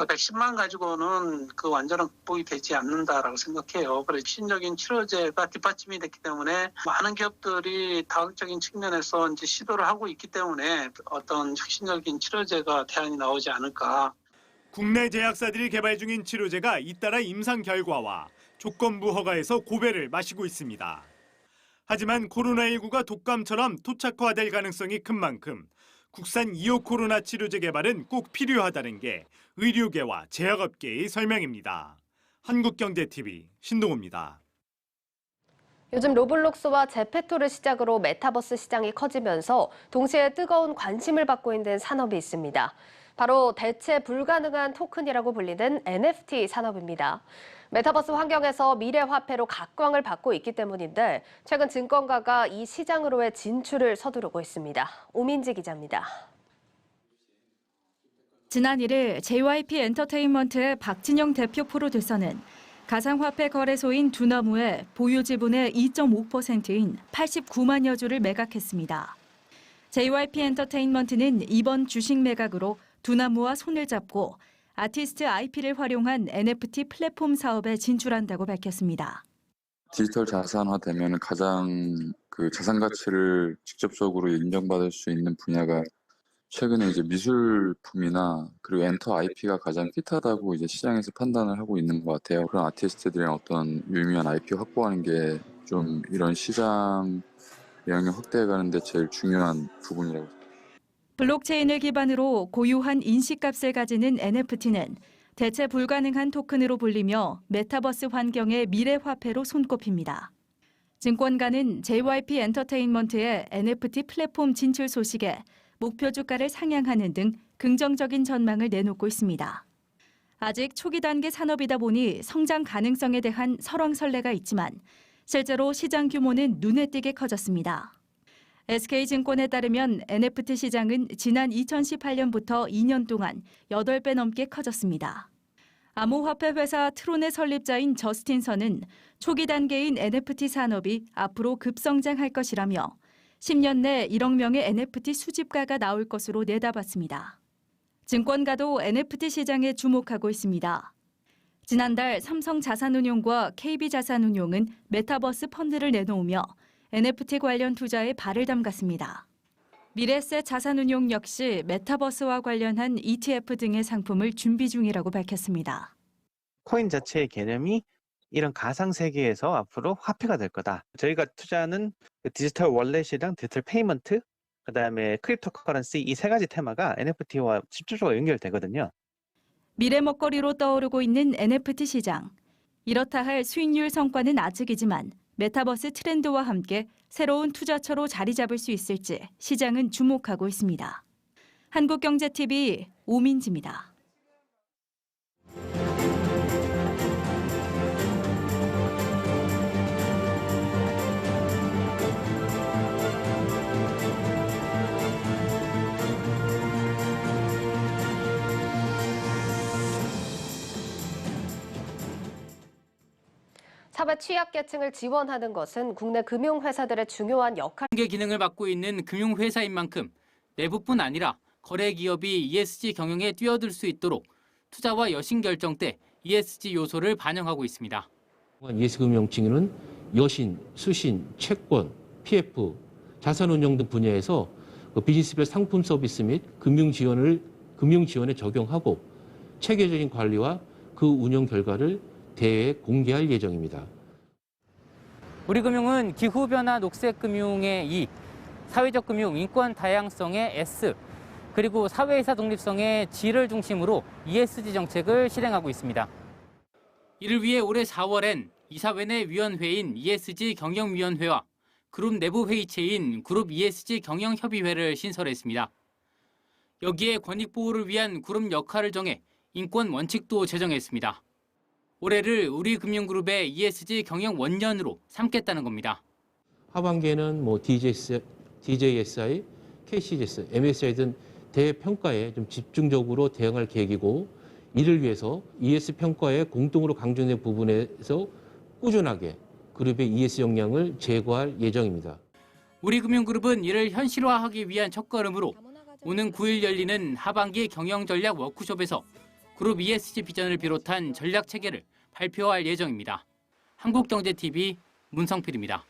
백신만 가지고는 그 완전한 극복이 되지 않는다라고 생각해요. 그래서 혁신적인 치료제가 뒷받침이 됐기 때문에 많은 기업들이 다각적인 측면에서 이제 시도를 하고 있기 때문에 어떤 혁신적인 치료제가 대안이 나오지 않을까. 국내 제약사들이 개발 중인 치료제가 잇따라 임상 결과와 조건부 허가에서 고배를 마시고 있습니다. 하지만 코로나19가 독감처럼 토착화될 가능성이 큰 만큼 국산 2호 코로나 치료제 개발은 꼭 필요하다는 게 의료계와 제약업계의 설명입니다. 한국경제TV 신동호입니다. 요즘 로블록스와 제페토를 시작으로 메타버스 시장이 커지면서 동시에 뜨거운 관심을 받고 있는 산업이 있습니다. 바로 대체 불가능한 토큰이라고 불리는 NFT 산업입니다. 메타버스 환경에서 미래 화폐로 각광을 받고 있기 때문인데 최근 증권가가 이 시장으로의 진출을 서두르고 있습니다. 오민지 기자입니다. 지난 1일 JYP 엔터테인먼트의 박진영 대표 프로듀서는 가상화폐 거래소인 두나무의 보유 지분의 2.5%인 89만여 주를 매각했습니다. JYP 엔터테인먼트는 이번 주식 매각으로 두나무와 손을 잡고 아티스트 IP를 활용한 NFT 플랫폼 사업에 진출한다고 밝혔습니다. 디지털 자산화되면 가장 자산 가치를 직접적으로 인정받을 수 있는 분야가 최근에 이제 미술품이나 그리고 엔터 IP가 가장 핏하다고 이제 시장에서 판단을 하고 있는 것 같아요. 그런 아티스트들이랑 어떤 유의미한 IP 확보하는 게 좀 이런 시장 영향력 확대해 가는데 제일 중요한 부분이라고. 블록체인을 기반으로 고유한 인식값을 가지는 NFT는 대체 불가능한 토큰으로 불리며 메타버스 환경의 미래 화폐로 손꼽힙니다. 증권가는 JYP 엔터테인먼트의 NFT 플랫폼 진출 소식에 목표 주가를 상향하는 등 긍정적인 전망을 내놓고 있습니다. 아직 초기 단계 산업이다 보니 성장 가능성에 대한 설왕설래가 있지만 실제로 시장 규모는 눈에 띄게 커졌습니다. SK증권에 따르면 NFT 시장은 지난 2018년부터 2년 동안 8배 넘게 커졌습니다. 암호화폐 회사 트론의 설립자인 저스틴 선은 초기 단계인 NFT 산업이 앞으로 급성장할 것이라며 10년 내 1억 명의 NFT 수집가가 나올 것으로 내다봤습니다. 증권가도 NFT 시장에 주목하고 있습니다. 지난달 삼성자산운용과 KB자산운용은 메타버스 펀드를 내놓으며 NFT 관련 투자에 발을 담갔습니다. 미래셋 자산운용 역시 메타버스와 관련한 ETF 등의 상품을 준비 중이라고 밝혔습니다. 코인 자체의 개념이 이런 가상 세계에서 앞으로 화폐가 될 거다. 저희가 투자하는 디지털 월렛이랑 디지털 페이먼트, 그다음에 크립토 커런시 이 세 가지 테마가 NFT와 직접적으로 연결되거든요. 미래 먹거리로 떠오르고 있는 NFT 시장. 이렇다 할 수익률 성과는 아직이지만 메타버스 트렌드와 함께 새로운 투자처로 자리 잡을 수 있을지 시장은 주목하고 있습니다. 한국경제TV 오민지입니다. 사회 취약계층을 지원하는 것은 국내 금융회사들의 중요한 역할. 공개 기능을 맡고 있는 금융회사인 만큼 내부뿐 아니라 거래 기업이 ESG 경영에 뛰어들 수 있도록 투자와 여신 결정 때 ESG 요소를 반영하고 있습니다. ESG 금융 여신, 수신, 채권, PF, 자산운용 등 분야에서 비즈니스별 상품 서비스 및 금융 지원에 적용하고 체계적인 관리와 그 운영 결과를 대회에 공개할 예정입니다. 우리금융은 기후변화 녹색금융의 E, 사회적 금융 인권 다양성의 S, 그리고 사회이사 독립성의 G를 중심으로 ESG 정책을 실행하고 있습니다. 이를 위해 올해 4월엔 이사회 내 위원회인 ESG 경영위원회와 그룹 내부 회의체인 그룹 ESG 경영협의회를 신설했습니다. 여기에 권익보호를 위한 그룹 역할을 정해 인권 원칙도 제정했습니다. 올해를 우리금융그룹의 ESG 경영 원년으로 삼겠다는 겁니다. 하반기에는 DJSI, KCGS, MSCI 등 대평가에 좀 집중적으로 대응할 계획이고 이를 위해서 ES 평가에 공통으로 강조된 부분에서 꾸준하게 그룹의 ES 역량을 제고할 예정입니다. 우리금융그룹은 이를 현실화하기 위한 첫걸음으로 오는 9일 열리는 하반기 경영전략 워크숍에서 그룹 ESG 비전을 비롯한 전략 체계를 발표할 예정입니다. 한국경제TV 문성필입니다.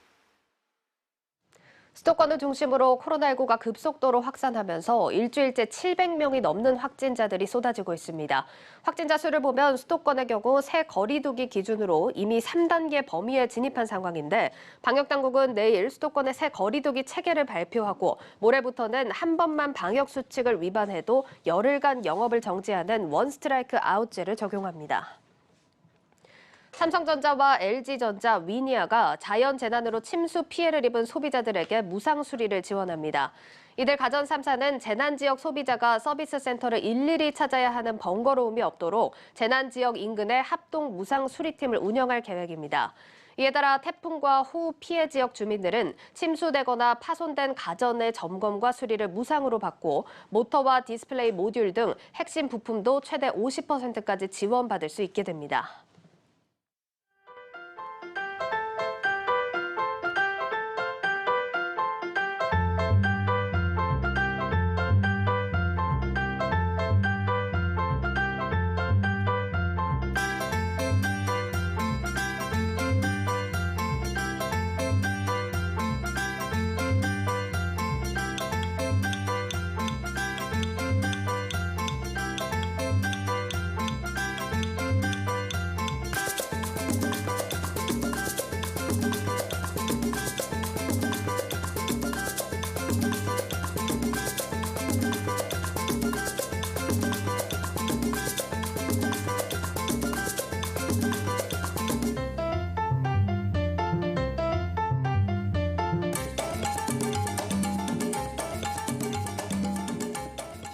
수도권을 중심으로 코로나19가 급속도로 확산하면서 일주일째 700명이 넘는 확진자들이 쏟아지고 있습니다. 확진자 수를 보면 수도권의 경우 새 거리두기 기준으로 이미 3단계 범위에 진입한 상황인데 방역당국은 내일 수도권의 새 거리두기 체계를 발표하고 모레부터는 한 번만 방역수칙을 위반해도 열흘간 영업을 정지하는 원스트라이크 아웃제를 적용합니다. 삼성전자와 LG전자, 위니아가 자연재난으로 침수 피해를 입은 소비자들에게 무상 수리를 지원합니다. 이들 가전 3사는 재난지역 소비자가 서비스 센터를 일일이 찾아야 하는 번거로움이 없도록 재난지역 인근에 합동 무상 수리팀을 운영할 계획입니다. 이에 따라 태풍과 호우 피해 지역 주민들은 침수되거나 파손된 가전의 점검과 수리를 무상으로 받고 모터와 디스플레이 모듈 등 핵심 부품도 최대 50%까지 지원받을 수 있게 됩니다.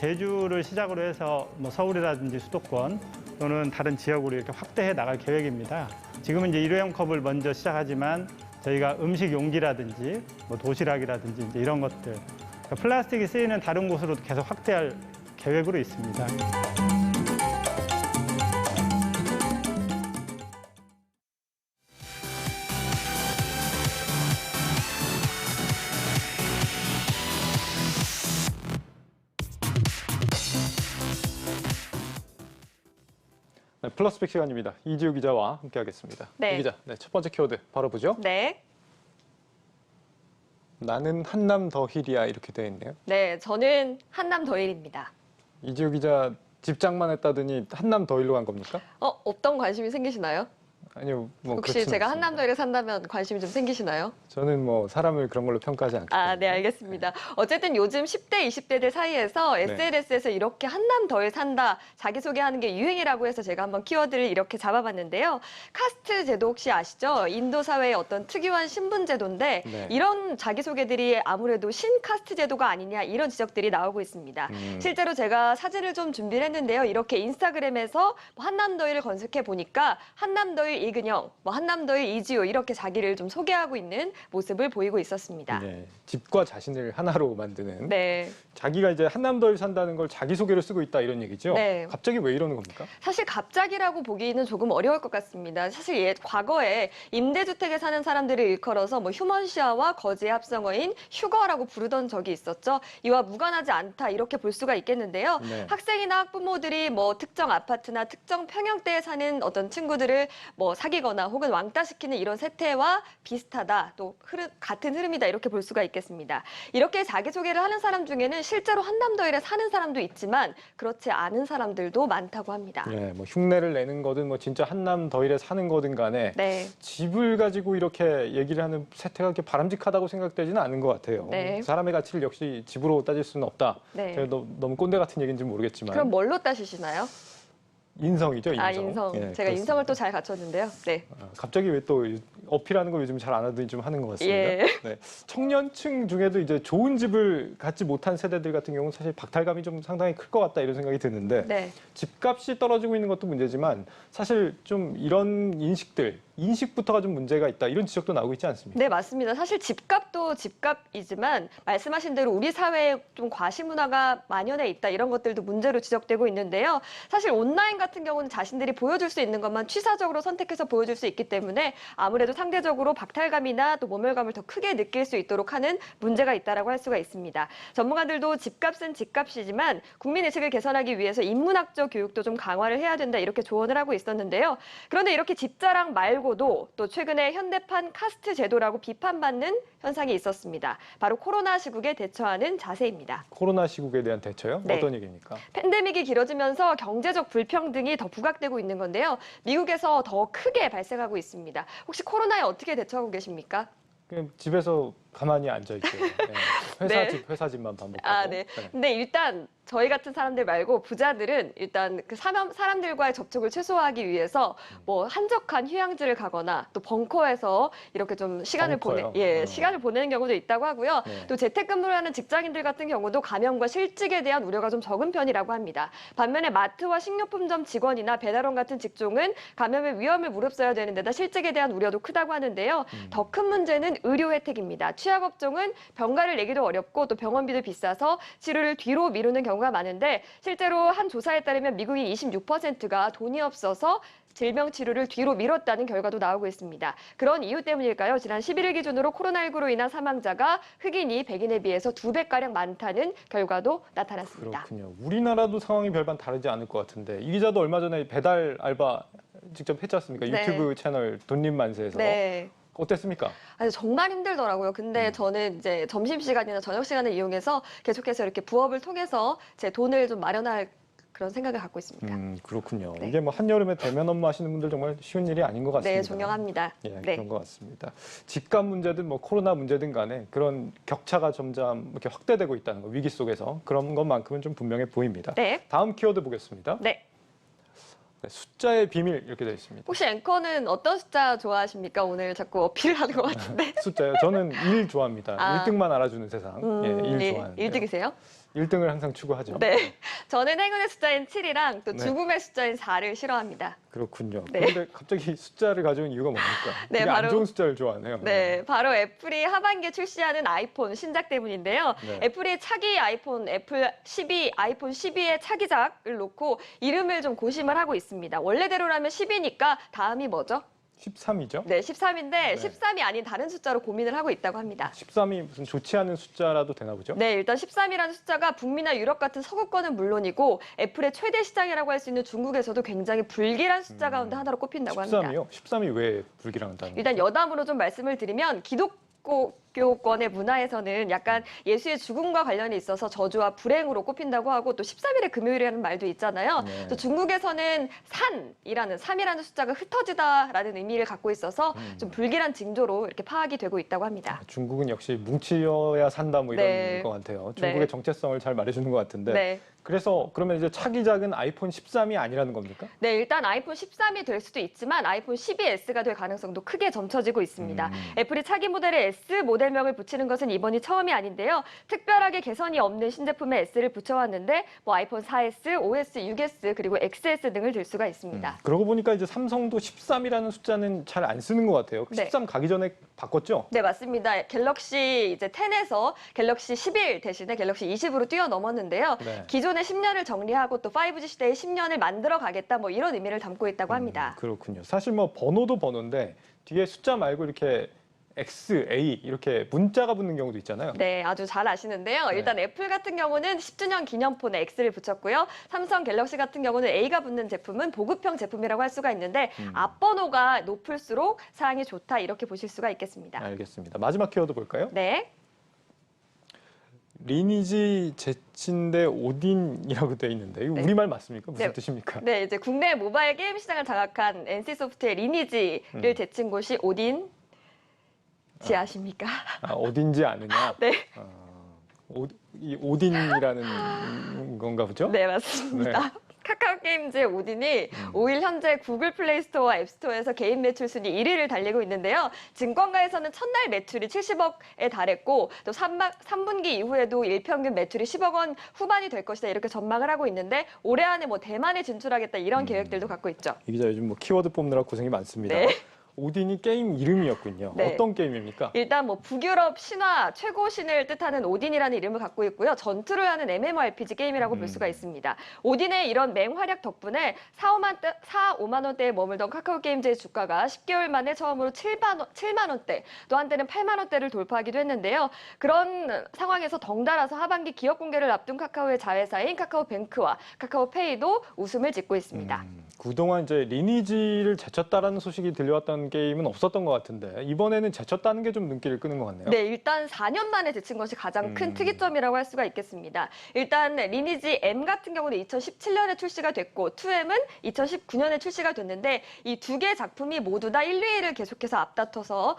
제주를 시작으로 해서 뭐 서울이라든지 수도권 또는 다른 지역으로 이렇게 확대해 나갈 계획입니다. 지금은 이제 일회용 컵을 먼저 시작하지만 저희가 음식 용기라든지 뭐 도시락이라든지 이제 이런 것들, 그러니까 플라스틱이 쓰이는 다른 곳으로도 계속 확대할 계획으로 있습니다. 네, 플러스백 시간입니다. 이지우 기자와 함께하겠습니다. 네. 이 기자, 네, 첫 번째 키워드 바로 보죠. 네. 나는 한남 더힐이야 이렇게 되어 있네요. 네, 저는 한남 더힐입니다. 이지우 기자 집장만 했다더니 한남 더힐로 간 겁니까? 어떤 관심이 생기시나요? 아니요, 뭐 혹시 그렇진 제가 않습니다. 한남 더힐에 산다면 관심이 좀 생기시나요? 저는 뭐 사람을 그런 걸로 평가하지 않기 때문에. 네, 알겠습니다. 어쨌든 요즘 10대, 20대들 사이에서 SNS에서 이렇게 한남 더힐 산다, 자기소개하는 게 유행이라고 해서 제가 한번 키워드를 이렇게 잡아봤는데요. 카스트 제도 혹시 아시죠? 인도 사회의 어떤 특유한 신분 제도인데 네. 이런 자기소개들이 아무래도 신카스트 제도가 아니냐 이런 지적들이 나오고 있습니다. 실제로 제가 사진을 좀 준비를 했는데요. 이렇게 인스타그램에서 뭐 한남 더힐을 검색해 보니까 한남 더힐 이근영, 뭐 한남 더힐 이지호 이렇게 자기를 좀 소개하고 있는 모습을 보이고 있었습니다. 네, 집과 자신을 하나로 만드는. 네. 자기가 이제 한남 더힐 산다는 걸 자기소개로 쓰고 있다 이런 얘기죠? 네. 갑자기 왜 이러는 겁니까? 사실 갑자기라고 보기는 조금 어려울 것 같습니다. 사실 과거에 임대주택에 사는 사람들을 일컬어서 뭐 휴먼시아와 거지의 합성어인 휴거라고 부르던 적이 있었죠. 이와 무관하지 않다 이렇게 볼 수가 있겠는데요. 네. 학생이나 학부모들이 뭐 특정 아파트나 특정 평형대에 사는 어떤 친구들을 뭐 사귀거나 혹은 왕따시키는 이런 세태와 비슷하다, 또 같은 흐름이다 이렇게 볼 수가 있겠습니다. 이렇게 자기소개를 하는 사람 중에는 실제로 한남 더힐에 사는 사람도 있지만 그렇지 않은 사람들도 많다고 합니다. 네, 뭐 흉내를 내는 거든 뭐 진짜 한남 더힐에 사는 거든 간에 네. 집을 가지고 이렇게 얘기를 하는 세태가 그렇게 바람직하다고 생각되지는 않은 것 같아요. 네. 사람의 가치를 역시 집으로 따질 수는 없다. 네. 제가 너무 꼰대 같은 얘기인지 모르겠지만. 그럼 뭘로 따지시나요? 인성이죠, 인성. 인성. 예, 제가 그렇습니다. 인성을 또 잘 갖췄는데요. 네. 갑자기 왜 또 어필하는 거 요즘 잘 안 하더니 좀 하는 것 같습니다. 예. 네. 청년층 중에도 이제 좋은 집을 갖지 못한 세대들 같은 경우는 사실 박탈감이 좀 상당히 클 것 같다 이런 생각이 드는데 네. 집값이 떨어지고 있는 것도 문제지만 사실 좀 이런 인식부터가 좀 문제가 있다 이런 지적도 나오고 있지 않습니까? 네, 맞습니다. 사실 집값도 집값이지만 말씀하신 대로 우리 사회에 좀 과시문화가 만연해 있다 이런 것들도 문제로 지적되고 있는데요. 사실 온라인 같은 경우는 자신들이 보여줄 수 있는 것만 취사적으로 선택해서 보여줄 수 있기 때문에 아무래도 상대적으로 박탈감이나 또 모멸감을 더 크게 느낄 수 있도록 하는 문제가 있다라고 할 수가 있습니다. 전문가들도 집값은 집값이지만 국민의식을 개선하기 위해서 인문학적 교육도 좀 강화를 해야 된다 이렇게 조언을 하고 있었는데요. 그런데 이렇게 집자랑 말고도 또 최근에 현대판 카스트 제도라고 비판받는 현상이 있었습니다. 바로 코로나 시국에 대처하는 자세입니다. 코로나 시국에 대한 대처요? 네. 어떤 얘기입니까? 팬데믹이 길어지면서 경제적 불평등이 더 부각되고 있는 건데요. 미국에서 더 크게 발생하고 있습니다. 혹시 코로나에 어떻게 대처하고 계십니까? 그냥 집에서 가만히 앉아 있죠. 네. 회사 집만 반복하고. 네. 근데 일단 저희 같은 사람들 말고 부자들은 일단 그 사람들과의 접촉을 최소화하기 위해서 뭐 한적한 휴양지를 가거나 또 벙커에서 이렇게 좀 시간을 시간을 보내는 경우도 있다고 하고요. 네. 또 재택근무를 하는 직장인들 같은 경우도 감염과 실직에 대한 우려가 좀 적은 편이라고 합니다. 반면에 마트와 식료품점 직원이나 배달원 같은 직종은 감염의 위험을 무릅써야 되는 데다 실직에 대한 우려도 크다고 하는데요. 더 큰 문제는 의료 혜택입니다. 취약업종은 병가를 내기도 어렵고 또 병원비도 비싸서 치료를 뒤로 미루는 경우가 많은데 실제로 한 조사에 따르면 미국인 26%가 돈이 없어서 질병 치료를 뒤로 미뤘다는 결과도 나오고 있습니다. 그런 이유 때문일까요? 지난 11일 기준으로 코로나19로 인한 사망자가 흑인이 백인에 비해서 2배가량 많다는 결과도 나타났습니다. 그렇군요. 우리나라도 상황이 별반 다르지 않을 것 같은데 이 기자도 얼마 전에 배달 알바 직접 했지 않습니까? 네. 유튜브 채널 돈님만세에서. 네. 어땠습니까? 아니, 정말 힘들더라고요. 근데 저는 이제 점심시간이나 저녁시간을 이용해서 계속해서 이렇게 부업을 통해서 제 돈을 좀 마련할 그런 생각을 갖고 있습니다. 그렇군요. 네. 이게 뭐 한여름에 대면 업무 하시는 분들 정말 쉬운 일이 아닌 것 같습니다. 네, 존경합니다. 예, 네. 그런 것 같습니다. 집값 문제든 뭐 코로나 문제든 간에 그런 격차가 점점 이렇게 확대되고 있다는 거, 위기 속에서 그런 것만큼은 좀 분명해 보입니다. 네. 다음 키워드 보겠습니다. 네. 네, 숫자의 비밀 이렇게 되어 있습니다. 혹시 앵커는 어떤 숫자 좋아하십니까? 오늘 자꾸 어필을 하는 것 같은데. 숫자요? 저는 1 좋아합니다. 아. 1등만 알아주는 세상. 예, 1 좋아하는데. 1등이세요? 1등을 항상 추구하죠. 네. 저는 행운의 숫자인 7이랑 또 네. 죽음의 숫자인 4를 싫어합니다. 그렇군요. 네. 그런데 갑자기 숫자를 가져온 이유가 뭡니까? 네, 되게 안 바로- 좋은 숫자를 좋아하네요. 네, 바로 애플이 하반기에 출시하는 아이폰 신작 때문인데요. 네. 애플이 차기 아이폰, 아이폰 12의 차기작을 놓고 이름을 좀 고심을 하고 있습니다. 원래대로라면 10이니까 다음이 뭐죠? 13이죠? 네, 13인데 13이 아닌 다른 숫자로 고민을 하고 있다고 합니다. 13이 무슨 좋지 않은 숫자라도 되나 보죠? 네, 일단 13이라는 숫자가 북미나 유럽 같은 서구권은 물론이고 애플의 최대 시장이라고 할 수 있는 중국에서도 굉장히 불길한 숫자 가운데 하나로 꼽힌다고 합니다. 13이요? 13이 왜 불길한다는 일단 여담으로 좀 말씀을 드리면 기독교권의 문화에서는 약간 예수의 죽음과 관련이 있어서 저주와 불행으로 꼽힌다고 하고 또 13일의 금요일이라는 말도 있잖아요. 네. 또 중국에서는 3이라는 숫자가 흩어지다라는 의미를 갖고 있어서 좀 불길한 징조로 이렇게 파악이 되고 있다고 합니다. 중국은 역시 뭉치어야 산다 뭐 이런 네. 것 같아요. 네. 중국의 정체성을 잘 말해주는 것 같은데. 네. 그래서 그러면 이제 차기작은 아이폰 13이 아니라는 겁니까? 네, 일단 아이폰 13이 될 수도 있지만 아이폰 12S가 될 가능성도 크게 점쳐지고 있습니다. 애플이 차기 모델에 S 모델명을 붙이는 것은 이번이 처음이 아닌데요. 특별하게 개선이 없는 신제품에 S를 붙여왔는데 뭐 아이폰 4S, 5S, 6S 그리고 XS 등을 들 수가 있습니다. 그러고 보니까 이제 삼성도 13이라는 숫자는 잘 안 쓰는 것 같아요. 네. 13 가기 전에 바꿨죠? 네, 맞습니다. 갤럭시 이제 10에서 갤럭시 11 대신에 갤럭시 20으로 뛰어넘었는데요. 네. 기존의 10년을 정리하고 또 5G 시대의 10년을 만들어 가겠다 뭐 이런 의미를 담고 있다고 합니다. 그렇군요. 사실 뭐 번호도 번호인데 뒤에 숫자 말고 이렇게 X, A 이렇게 문자가 붙는 경우도 있잖아요. 네, 아주 잘 아시는데요. 일단 애플 같은 경우는 10주년 기념폰에 X를 붙였고요. 삼성 갤럭시 같은 경우는 A가 붙는 제품은 보급형 제품이라고 할 수가 있는데 앞번호가 높을수록 사양이 좋다 이렇게 보실 수가 있겠습니다. 알겠습니다. 마지막 키워드 볼까요? 네. 리니지 제친데 오딘이라고 돼 있는데 이거 네. 우리말 맞습니까? 무슨 네. 뜻입니까? 네, 이제 국내 모바일 게임 시장을 장악한 NC소프트의 리니지를 제친 곳이 오딘. 지 아십니까? 아, 어딘지 아느냐? 네. 이 오딘이라는 건가 보죠? 네, 맞습니다. 카카오 게임즈의 오딘이 5일 현재 구글 플레이 스토어와 앱 스토어에서 개인 매출 순위 1위를 달리고 있는데요. 증권가에서는 첫날 매출이 70억에 달했고 또 3분기 이후에도 일평균 매출이 10억 원 후반이 될 것이다 이렇게 전망을 하고 있는데 올해 안에 뭐 대만에 진출하겠다 이런 계획들도 갖고 있죠. 이 기자 요즘 뭐 키워드 뽑느라 고생이 많습니다. 네. 오딘이 게임 이름이었군요. 네. 어떤 게임입니까? 일단 뭐 북유럽 신화 최고신을 뜻하는 오딘이라는 이름을 갖고 있고요. 전투를 하는 MMORPG 게임이라고 볼 수가 있습니다. 오딘의 이런 맹활약 덕분에 5만 원대에 머물던 카카오 게임즈의 주가가 10개월 만에 처음으로 7만 원대, 또 한때는 8만 원대를 돌파하기도 했는데요. 그런 상황에서 덩달아서 하반기 기업 공개를 앞둔 카카오의 자회사인 카카오뱅크와 카카오페이도 웃음을 짓고 있습니다. 그동안 이제 리니지를 제쳤다라는 소식이 들려왔던 게임은 없었던 것 같은데 이번에는 제쳤다는 게 좀 눈길을 끄는 것 같네요. 네, 일단 4년 만에 제친 것이 가장 큰 특이점이라고 할 수가 있겠습니다. 일단 리니지 M 같은 경우는 2017년에 출시가 됐고 2M은 2019년에 출시가 됐는데 이 두 개의 작품이 모두 다 1, 2위를 계속해서 앞다퉈서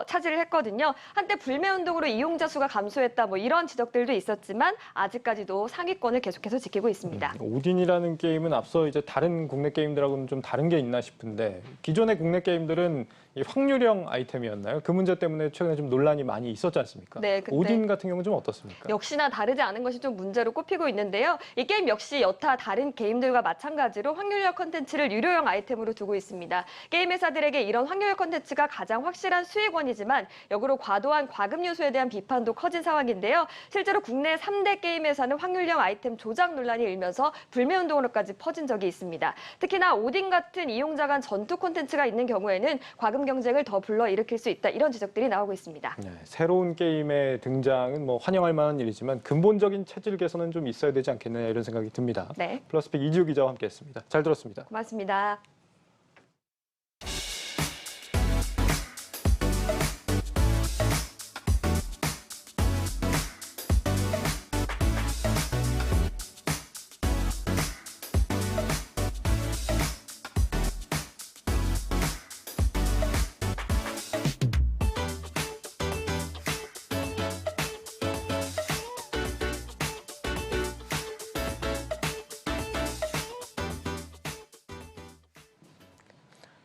차지를 했거든요. 한때 불매운동으로 이용자 수가 감소했다 뭐 이런 지적들도 있었지만 아직까지도 상위권을 계속해서 지키고 있습니다. 오딘이라는 게임은 앞서 이제 다른 국내 게임들하고는 좀 다른 게 있나 싶은데 기존의 국내 게임들은 이 확률형 아이템이었나요? 그 문제 때문에 최근에 좀 논란이 많이 있었지 않습니까? 네, 그때 오딘 같은 경우는 좀 어떻습니까? 역시나 다르지 않은 것이 좀 문제로 꼽히고 있는데요. 이 게임 역시 여타 다른 게임들과 마찬가지로 확률형 컨텐츠를 유료형 아이템으로 두고 있습니다. 게임 회사들에게 이런 확률형 컨텐츠가 가장 확실한 수익원이지만 역으로 과도한 과금 요소에 대한 비판도 커진 상황인데요. 실제로 국내 3대 게임 회사는 확률형 아이템 조작 논란이 일면서 불매운동으로까지 퍼진 적이 있습니다. 특히나 오딘 같은 이용자 간 전투 콘텐츠가 있는 경우에는 과금 경쟁을 더 불러일으킬 수 있다 이런 지적들이 나오고 있습니다. 네, 새로운 게임의 등장은 뭐 환영할 만한 일이지만 근본적인 체질 개선은 좀 있어야 되지 않겠느냐 이런 생각이 듭니다. 네. 플러스픽 이지우 기자와 함께했습니다. 잘 들었습니다. 고맙습니다.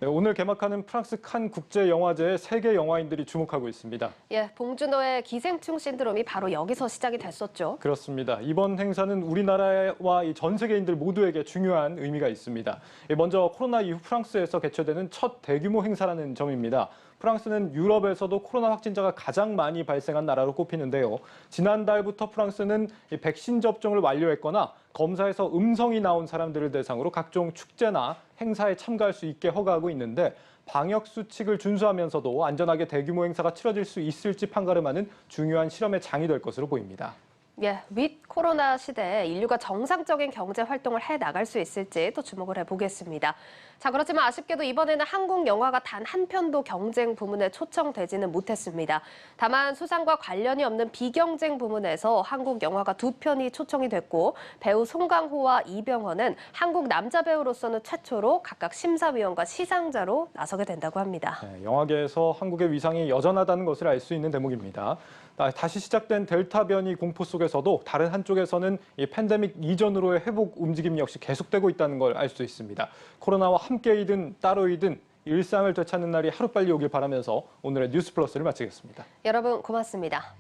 네, 오늘 개막하는 프랑스 칸 국제영화제에 세계 영화인들이 주목하고 있습니다. 예, 봉준호의 기생충 신드롬이 바로 여기서 시작이 됐었죠. 그렇습니다. 이번 행사는 우리나라와 전 세계인들 모두에게 중요한 의미가 있습니다. 먼저 코로나 이후 프랑스에서 개최되는 첫 대규모 행사라는 점입니다. 프랑스는 유럽에서도 코로나 확진자가 가장 많이 발생한 나라로 꼽히는데요. 지난달부터 프랑스는 백신 접종을 완료했거나 검사에서 음성이 나온 사람들을 대상으로 각종 축제나 행사에 참가할 수 있게 허가하고 있는데 방역 수칙을 준수하면서도 안전하게 대규모 행사가 치러질 수 있을지 판가름하는 중요한 실험의 장이 될 것으로 보입니다. 예, 윗 코로나 시대에 인류가 정상적인 경제 활동을 해 나갈 수 있을지 또 주목을 해보겠습니다. 자, 그렇지만 아쉽게도 이번에는 한국 영화가 단 한 편도 경쟁 부문에 초청되지는 못했습니다. 다만 수상과 관련이 없는 비경쟁 부문에서 한국 영화가 2편이 초청이 됐고 배우 송강호와 이병헌은 한국 남자 배우로서는 최초로 각각 심사위원과 시상자로 나서게 된다고 합니다. 네, 영화계에서 한국의 위상이 여전하다는 것을 알 수 있는 대목입니다. 다시 시작된 델타 변이 공포 속에서도 다른 한쪽에서는 이 팬데믹 이전으로의 회복 움직임 역시 계속되고 있다는 걸 알 수 있습니다. 코로나와 함께이든 따로이든 일상을 되찾는 날이 하루빨리 오길 바라면서 오늘의 뉴스 플러스를 마치겠습니다. 여러분 고맙습니다.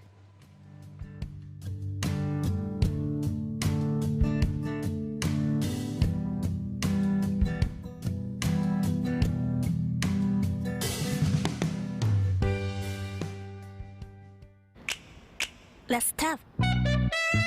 Let's tap.